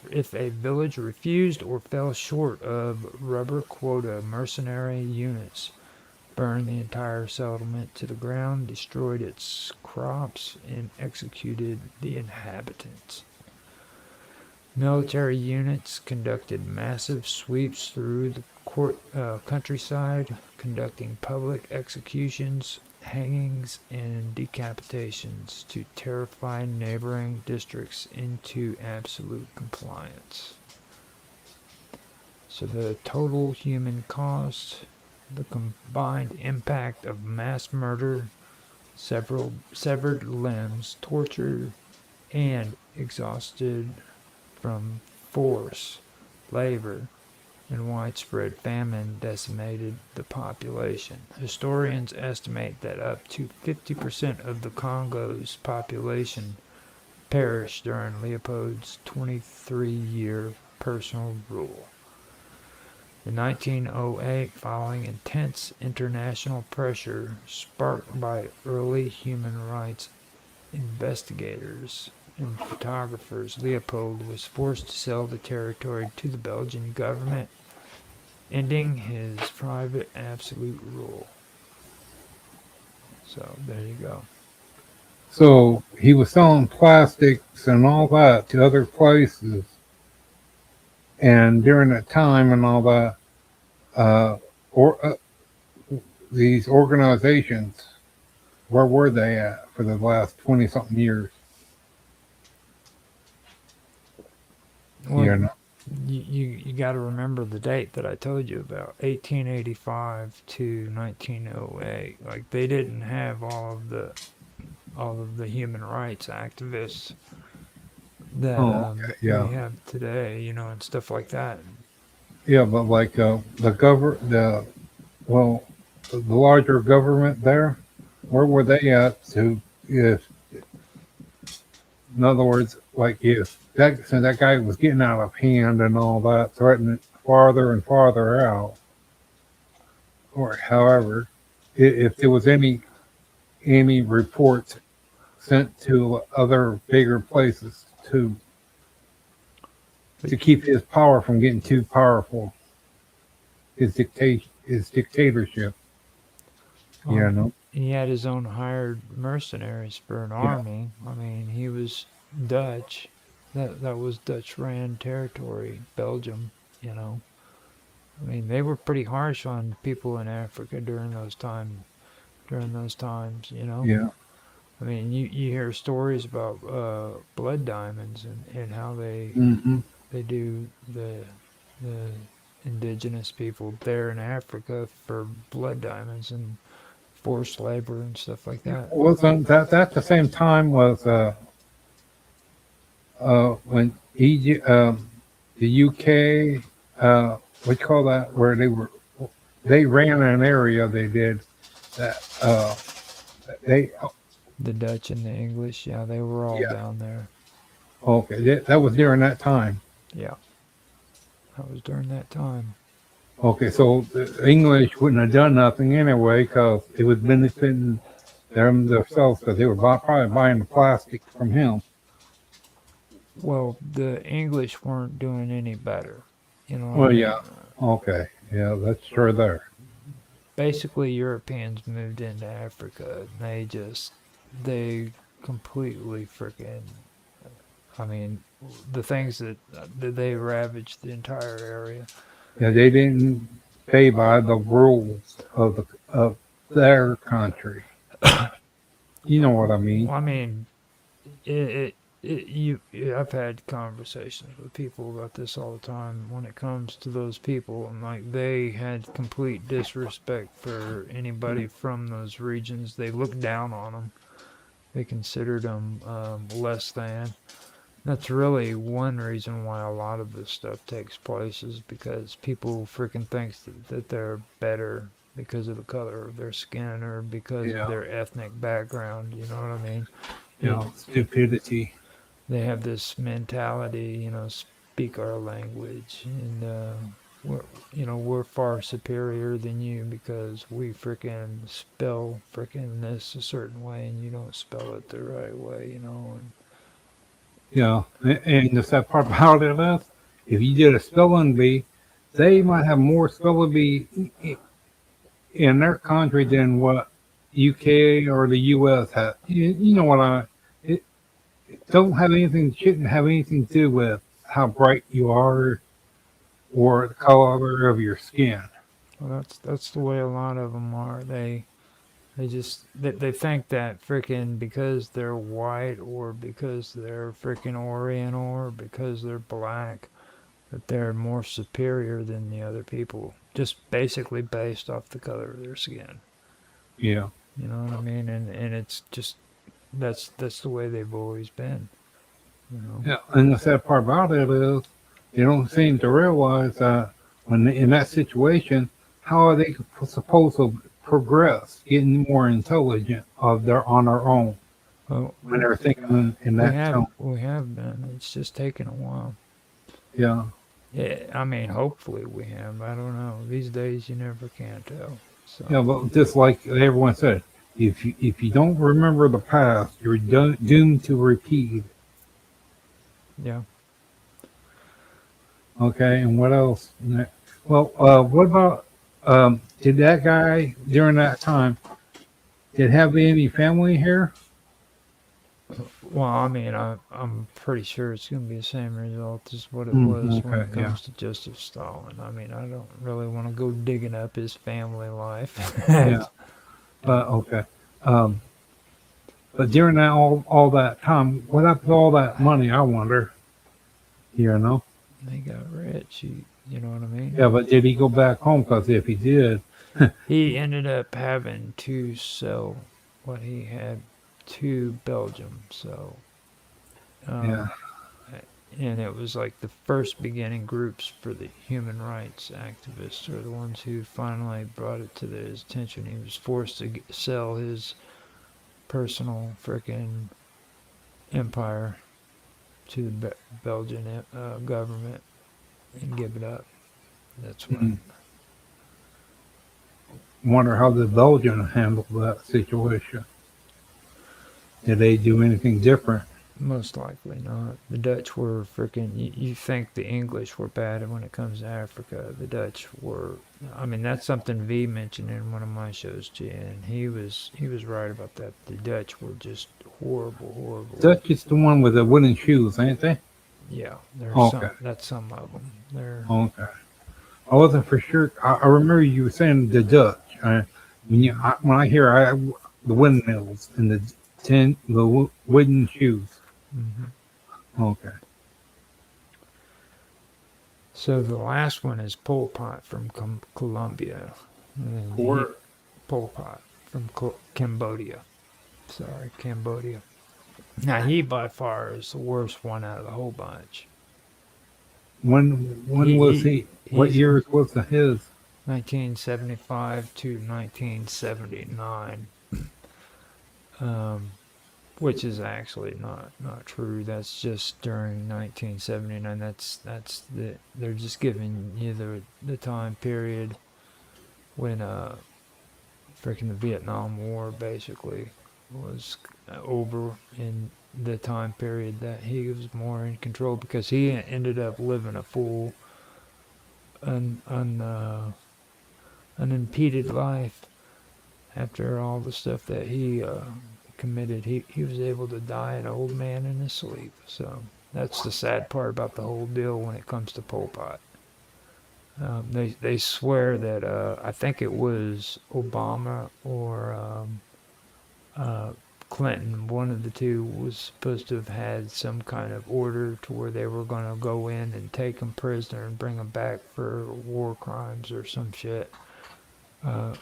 if a village refused or fell short of rubber quota, mercenary units burned the entire settlement to the ground, destroyed its crops, and executed the inhabitants. Military units conducted massive sweeps through the countryside, conducting public executions, hangings, and decapitations to terrify neighboring districts into absolute compliance. So the total human cost, the combined impact of mass murder, several severed limbs, torture, and exhausted from force, labor, and widespread famine decimated the population. Historians estimate that up to 50% of the Congo's population perished during Leopold's 23-year personal rule. In 1908, following intense international pressure sparked by early human rights investigators and photographers, Leopold was forced to sell the territory to the Belgian government, ending his private absolute rule. So there you go. So he was selling plastics and all that to other places, and during that time and all that, uh, or these organizations, where were they at for the last 20 something years? Well, You know? you got to remember the date that I told you about, 1885 to 1908. Like they didn't have all of the human rights activists that Oh, okay, we yeah, have today, and stuff like that. yeah, but like well, the larger government there, where were they at to if, in other words, like if that since that guy was getting out of hand and all that, threatening farther and farther out, or however, if there was any reports sent to other bigger places But to keep his power from getting too powerful, his dictatorship, you um, know. he had his own hired mercenaries for an Yeah, army. I mean, he was Dutch. That was Dutch ran territory, Belgium. You know, I mean, they were pretty harsh on people in Africa during those time. During those times, yeah. I mean, you hear stories about blood diamonds and how Hmm. they do the indigenous people there in Africa for blood diamonds and forced labor and stuff like that. Wasn't that at the same time was when Egypt, the UK, what you call that, where they ran an area they did that they The Dutch and the English, yeah, they were all yeah, down there. okay, that was during that time. Yeah, that was during that time. Okay, so the English wouldn't have done nothing anyway because it was benefiting them themselves because they were probably buying the plastic from him. Well, the English weren't doing any better. You know what I Well, yeah, mean? okay, yeah, that's sure there. Basically, Europeans moved into Africa and they completely freaking, I mean, the things that they ravaged the entire area. Yeah, they didn't play by the rules of their country. You know what I mean? Well, I mean, I've had conversations with people about this all the time when it comes to those people, and like they had complete disrespect for anybody from those regions. They looked down on them. They considered them less than. That's really one reason why a lot of this stuff takes place is because people freaking think that they're better because of the color of their skin or because of Yeah, their ethnic background. You know what I mean? It, yeah, stupidity. they have this mentality, speak our language, and we're far superior than you because we freaking spell freaking this a certain way and you don't spell it the right way, and Yeah, and the sad part about it is, if you did a spelling bee, they might have more spelling bee in their country than what UK or the US has. You know what it don't have anything, shouldn't have anything to do with how bright you are or the color of your skin. well, that's the way a lot of them are. They think that freaking because they're white or because they're freaking Oriental or because they're black that they're more superior than the other people, just basically based off the color of their skin. Yeah. You know what I mean? And it's just that's the way they've always been. You know. Yeah. And the sad part about it is they don't seem to realize that when in that situation, how are they supposed to progress, getting more intelligent of their on their own Well, when they're thinking in we that have tone? we have been. It's just taken a while. Yeah. Yeah, I mean, hopefully we have. I don't know. These days, you never can tell. So Yeah, but just like everyone said, if you don't remember the past, you're doomed to repeat. yeah. Okay, and what else? Well, what about did that guy during that time did have any family here? Well, I mean, I'm pretty sure it's going to be the same result as what it was when Okay, it yeah, comes to Joseph Stalin. I mean, I don't really want to go digging up his family life. yeah. Okay. Um, but during that all that time, what happened to all that money? I wonder. You know. They got rich. You know what I mean? Yeah, but did he go back home? Because if he did, He ended up having to sell what he had to Belgium. So, yeah. um, and it was like the first beginning groups for the human rights activists are the ones who finally brought it to his attention. He was forced to sell his personal frickin' empire to the Belgian government and give it up. That's what. Mm. Wonder how the Belgians handled that situation. Did they do anything different? Most likely not. The Dutch were freaking. You think the English were bad when it comes to Africa? The Dutch were. I mean, that's something V mentioned in one of my shows, G, and he was right about that. The Dutch were just horrible, horrible. Dutch is the one with the wooden shoes, ain't they? Yeah, there's Okay, some. That's some of them. They're okay. I wasn't for sure. I remember you were saying the Dutch. When I hear the windmills and the wooden shoes. mhm. Okay. So the last one is Pol Pot from Colombia. And Or Pol Pot from Cambodia. Sorry, Cambodia. Now he by far is the worst one out of the whole bunch. when He was he he? What he's years was his? 1975 to 1979, um, which is actually not true. That's just during 1979. They're just giving you the time period when freaking the Vietnam War basically was over in the time period that he was more in control because he ended up living a full un, un unimpeded life after all the stuff that he committed. He was able to die an old man in his sleep. So that's the sad part about the whole deal when it comes to Pol Pot. They swear that I think it was Obama or uh, Clinton, one of the two, was supposed to have had some kind of order to where they were going to go in and take him prisoner and bring him back for war crimes or some shit,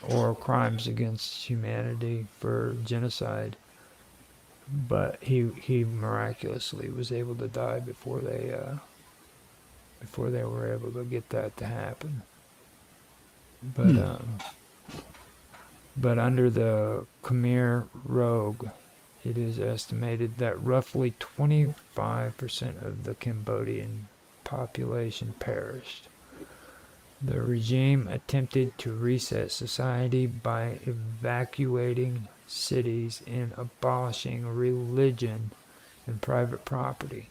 or crimes against humanity for genocide. But he miraculously was able to die before they were able to get that to happen. But Hmm. um, but under the Khmer Rouge, it is estimated that roughly 25% of the Cambodian population perished. The regime attempted to reset society by evacuating cities and abolishing religion and private property.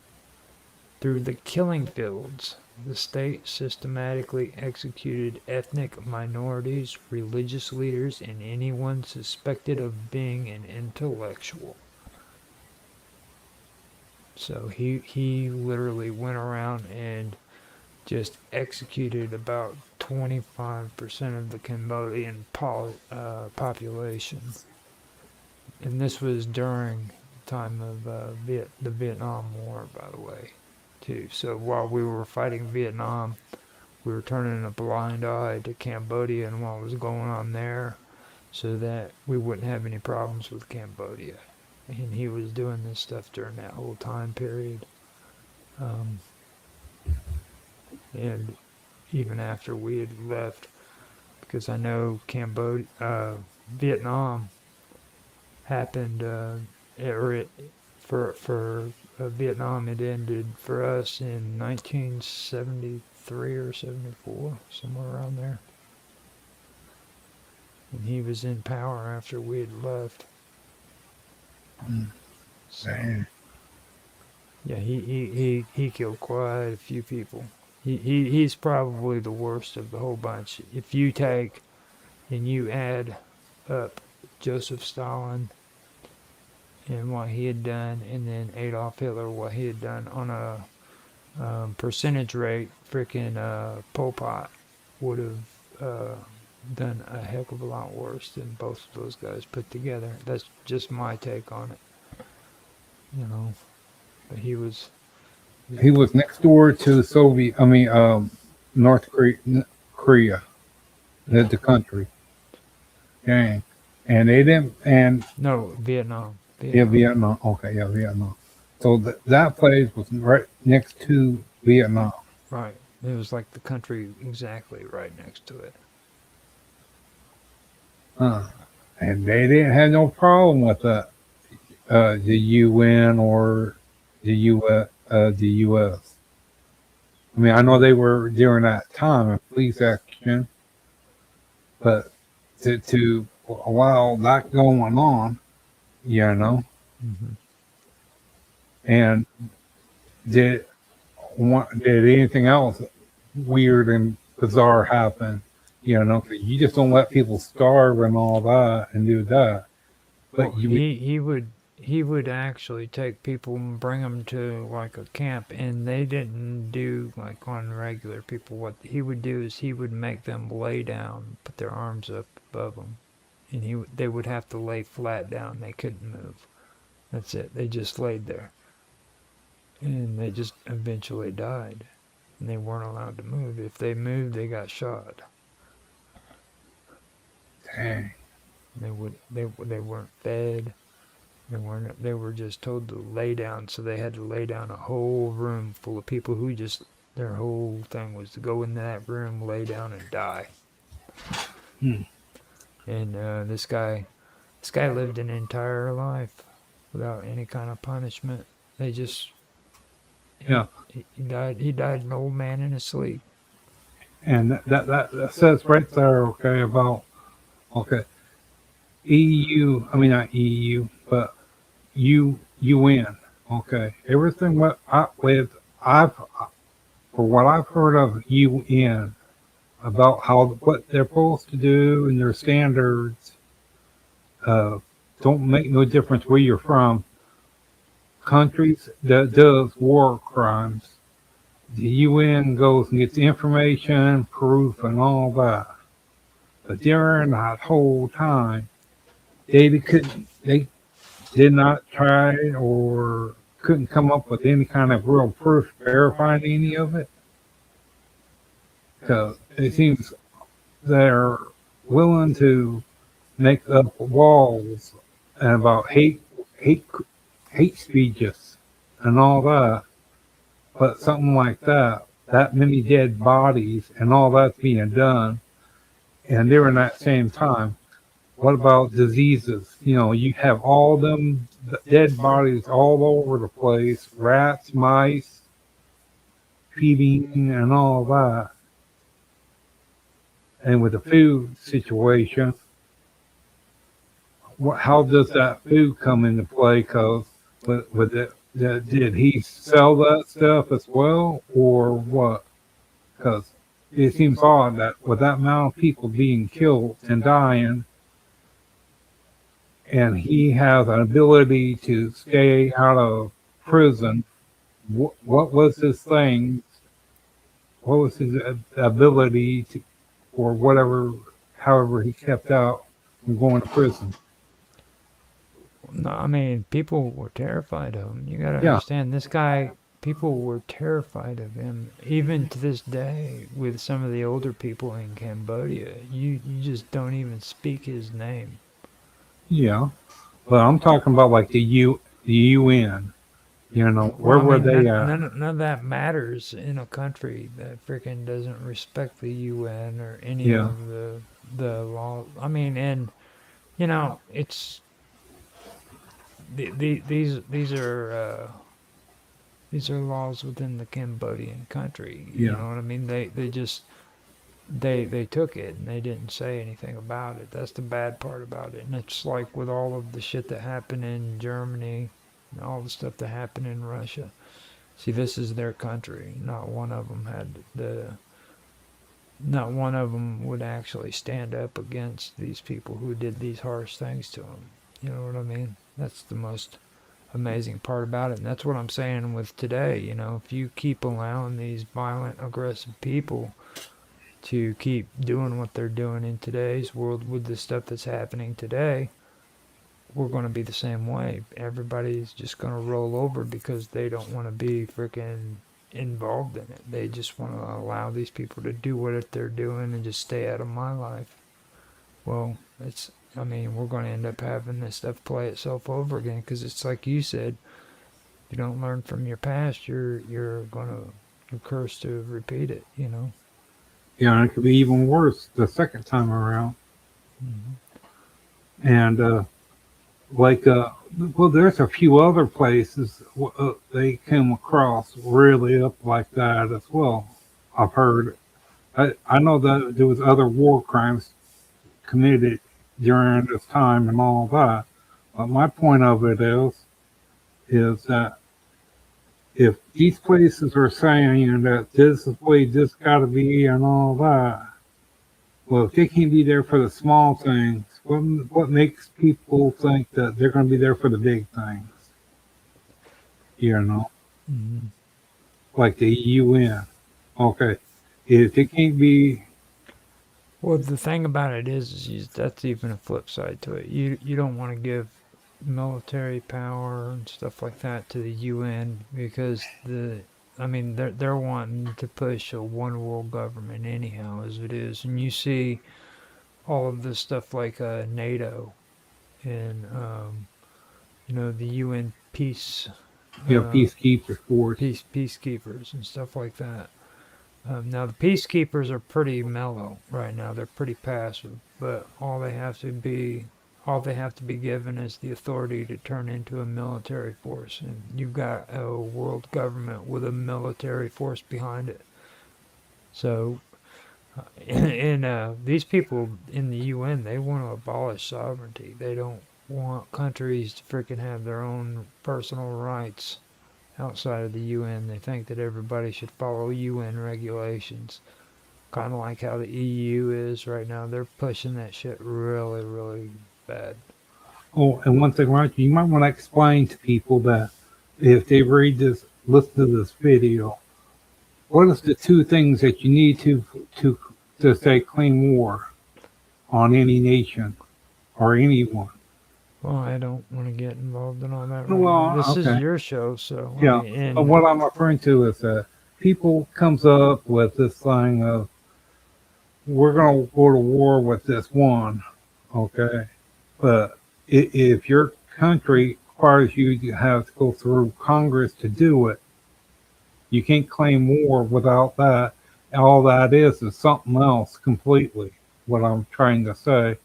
Through the killing fields, the state systematically executed ethnic minorities, religious leaders, and anyone suspected of being an intellectual. So he literally went around and just executed about 25% of the Cambodian population. And this was during the time of the Vietnam War, by the way. too. So while we were fighting Vietnam, we were turning a blind eye to Cambodia and what was going on there so that we wouldn't have any problems with Cambodia. And he was doing this stuff during that whole time period. Um, and even after we had left, because I know Vietnam happened, or it, for Vietnam, it ended for us in 1973 or 74, somewhere around there. And he was in power after we had left. So Damn. yeah, he killed quite a few people. He's probably the worst of the whole bunch. If you take and you add up Joseph Stalin and what he had done, and then Adolf Hitler, what he had done on a percentage rate, freaking Pol Pot would have done a heck of a lot worse than both of those guys put together. That's just my take on it, you know. But he was He was next door to the Soviet. I mean, North Korea, Korea, yeah. the country. Dang. And they didn't. And No, Vietnam. yeah, Vietnam. Vietnam. Okay, yeah, Vietnam. So that place was right next to Vietnam. Right. It was like the country exactly right next to it. Uh, and they didn't have no problem with the UN or the U.S. I mean, I know they were during that time a police action, but to allow that going on, you know, Hmm. and did did anything else weird and bizarre happen? You know, 'cause you just don't let people starve and all that and do that. Well, But you, he would actually take people and bring them to like a camp, and they didn't do like on regular people. What he would do is he would make them lay down, put their arms up above them, and they would have to lay flat down. They couldn't move. That's it. They just laid there, and they just eventually died. And they weren't allowed to move. If they moved, they got shot. dang, They weren't fed. They were just told to lay down, so they had to lay down a whole room full of people who just their whole thing was to go in that room, lay down, and die. hmm, And this guy lived an entire life without any kind of punishment. They just he, yeah, he died. He died an old man in his sleep. and that says right there, okay, about okay, EU. I mean not EU, but UN. Okay, everything what I've for what I've heard of UN about how what they're supposed to do and their standards uh, don't make no difference where you're from. Countries that does war crimes, the UN goes and gets information, proof, and all that. But during that whole time, they did not try or couldn't come up with any kind of real proof verifying any of it. Because it seems they're willing to make up walls and about hate, hate speeches and all that. But something like that many dead bodies and all that's being done, and during that same time, what about diseases? You know, you have all them dead bodies all over the place, rats, mice, feeding, and all that. And with the food situation, how does that food come into play? Because with it, did he sell that stuff as well, or what? Because it seems odd that with that amount of people being killed and dying, and he has an ability to stay out of prison, what was his thing? What was his ability to, or whatever, however he kept out from going to prison? No, I mean people were terrified of him. You got to Yeah, understand this guy. people were terrified of him. Even to this day, with some of the older people in Cambodia, you just don't even speak his name. Yeah. But I'm talking about like the UN. You know, Well, where I were mean, they at? none of that matters in a country that freaking doesn't respect the UN or any Yeah. of the laws. I mean, and you know, it's these are laws within the Cambodian country. You Yeah. know what I mean? They just they took it and they didn't say anything about it. That's the bad part about it. And it's like with all of the shit that happened in Germany and all the stuff that happened in Russia. See, this is their country. Not one of them would actually stand up against these people who did these harsh things to them. You know what I mean? That's the most amazing part about it. And that's what I'm saying with today. You know, if you keep allowing these violent, aggressive people to keep doing what they're doing in today's world with the stuff that's happening today, we're going to be the same way. Everybody's just going to roll over because they don't want to be freaking involved in it. They just want to allow these people to do what they're doing and just stay out of my life. Well, I mean, we're going to end up having this stuff play itself over again because it's like you said, you don't learn from your past, you're going to, you're cursed to repeat it, you know? Yeah, and it could be even worse the second time around. Mm-hmm. And like, well, there's a few other places they came across really up like that as well. I've heard. I know that there was other war crimes committed during this time and all that. But my point of it is that if these places are saying that this is the way this got to be and all that, well, if they can't be there for the small things, what makes people think that they're going to be there for the big things? You know, Mm-hmm. like the UN. Okay, if they can't be, Well, the thing about it that's even a flip side to it. You don't want to give military power and stuff like that to the UN because I mean they're wanting to push a one world government anyhow as it is, and you see all of this stuff like NATO and you know the UN uh, peacekeeper force. peacekeepers and stuff like that. Now the peacekeepers are pretty mellow right now. They're pretty passive, but all they have to be given is the authority to turn into a military force, and you've got a world government with a military force behind it. So, and these people in the UN, they want to abolish sovereignty. They don't want countries to freaking have their own personal rights outside of the UN. They think that everybody should follow UN regulations, kind of like how the EU is right now. They're pushing that shit really, really bad. Oh, and one thing, Roger, you might want to explain to people that if they read this, listen to this video, what is the two things that you need to to say claim war on any nation or anyone? Well, I don't want to get involved in all that right now. Well, This is okay, your show, so I yeah. mean, But and what I'm referring to is that people comes up with this thing of we're going to go to war with this one, okay? But if your country requires you to have to go through Congress to do it, you can't claim war without that. All that is something else completely, what I'm trying to say.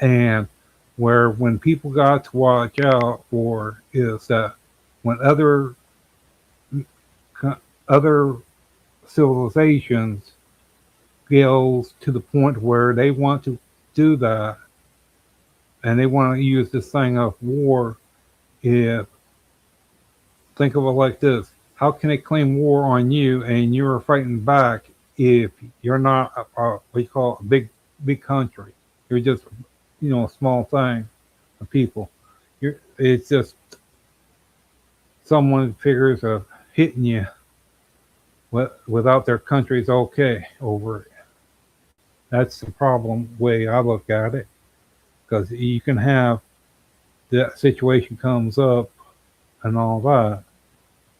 And where when people got to watch out for is that when other civilizations goes to the point where they want to do that and they want to use this thing of war, if think of it like this: how can they claim war on you and you're fighting back if you're not what you call a big country? You're just a small thing of people. It's just someone figures of hitting you without their country's okay over it. That's the problem way I look at it, because you can have that situation comes up and all that,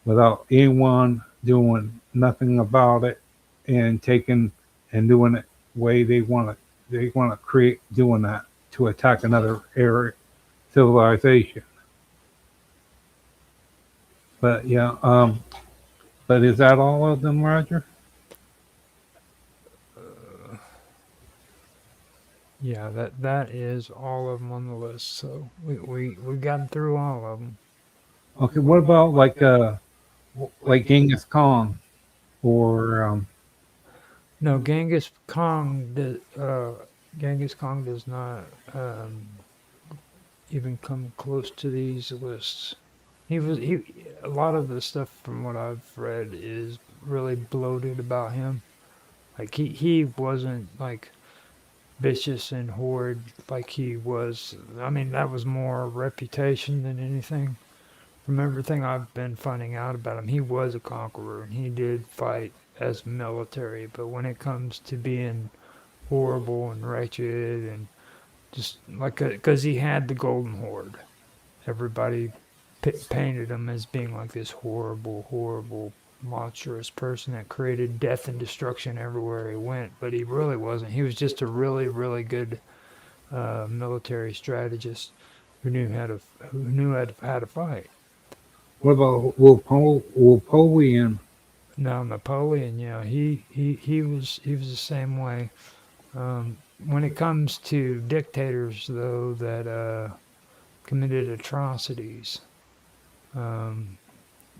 without anyone doing nothing about it and taking and doing it way they want to create doing that to attack another area civilization. But yeah, but is that all of them, Roger? Uh, yeah, that is all of them on the list. So we got through all of them. Okay, what about like Genghis Khan or No, Genghis Khan does not even come close to these lists. He a lot of the stuff from what I've read is really bloated about him. Like he wasn't like vicious and horrid like he was. I mean, that was more reputation than anything. From everything I've been finding out about him, he was a conqueror and he did fight as military. But when it comes to being horrible and wretched and just like, because he had the Golden Horde, everybody painted him as being like this horrible, horrible, monstrous person that created death and destruction everywhere he went. But he really wasn't. He was just a really, really good military strategist who knew how to fight. what about Napoleon? Now Napoleon, yeah, he was the same way. When it comes to dictators, though, that committed atrocities, um,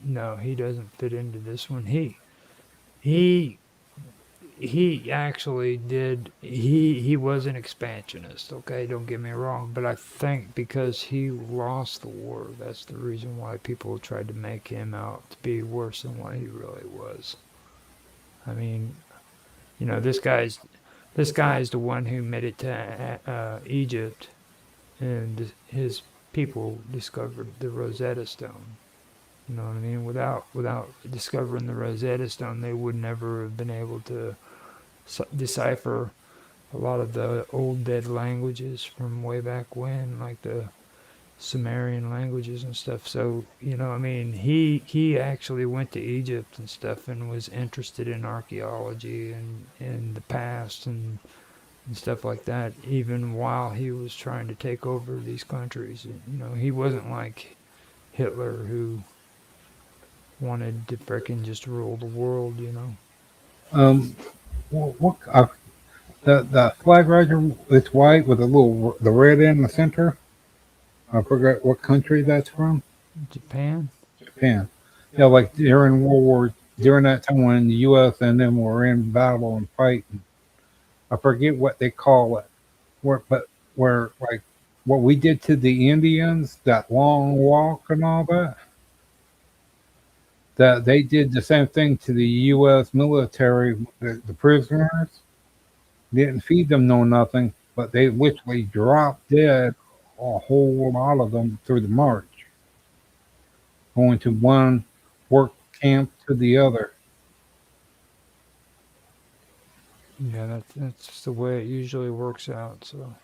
no, he doesn't fit into this one. He he actually did. He was an expansionist. Okay, don't get me wrong, but I think because he lost the war, that's the reason why people tried to make him out to be worse than what he really was. I mean, this guy's the one who made it to Egypt, and his people discovered the Rosetta Stone. You know what I mean? Without discovering the Rosetta Stone, they would never have been able to decipher a lot of the old dead languages from way back when, like the Sumerian languages and stuff. So, I mean, he actually went to Egypt and stuff and was interested in archaeology and in the past and stuff like that, even while he was trying to take over these countries. He wasn't like Hitler who wanted to frickin' just rule the world. Um, what the flag, Roger? It's white with a little the red in the center. I forgot what country that's from. Japan? Japan. Yeah, like during that time when the U.S. and them were in battle and fighting. I forget what they call it. Where like what we did to the Indians, that long walk and all that. That they did the same thing to the U.S. military, the prisoners. Didn't feed them no nothing, but they literally dropped dead a whole lot of them through the march, going to one work camp to the other. Yeah, that's just the way it usually works out. So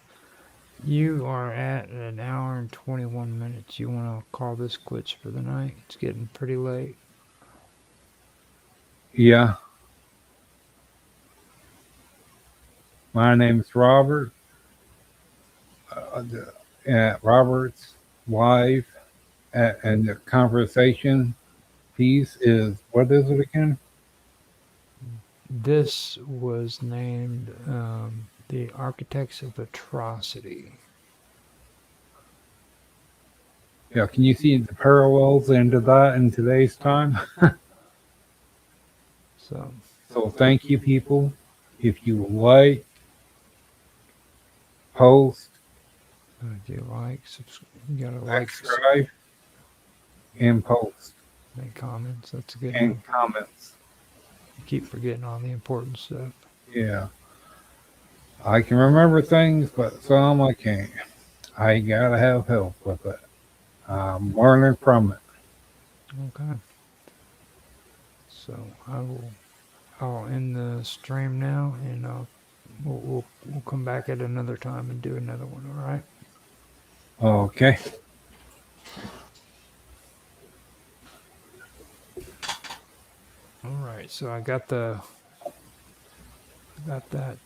you are at an hour and 21 minutes. You want to call this quits for the night? It's getting pretty late. Yeah, my name's Robert. At Robert's Live, and the conversation piece is what is it again? This was named the Architects of Atrocity. Yeah, can you see the parallels into that in today's time? So So thank you, people. If you like, post, if you you gotta subscribe, and post make comments. That's a good and one. comments. You keep forgetting all the important stuff. Yeah, I can remember things, but some I can't. I gotta have help with it. I'm learning from it. Okay. So I'll end the stream now, and we'll come back at another time and do another one. All right. Okay. So I got that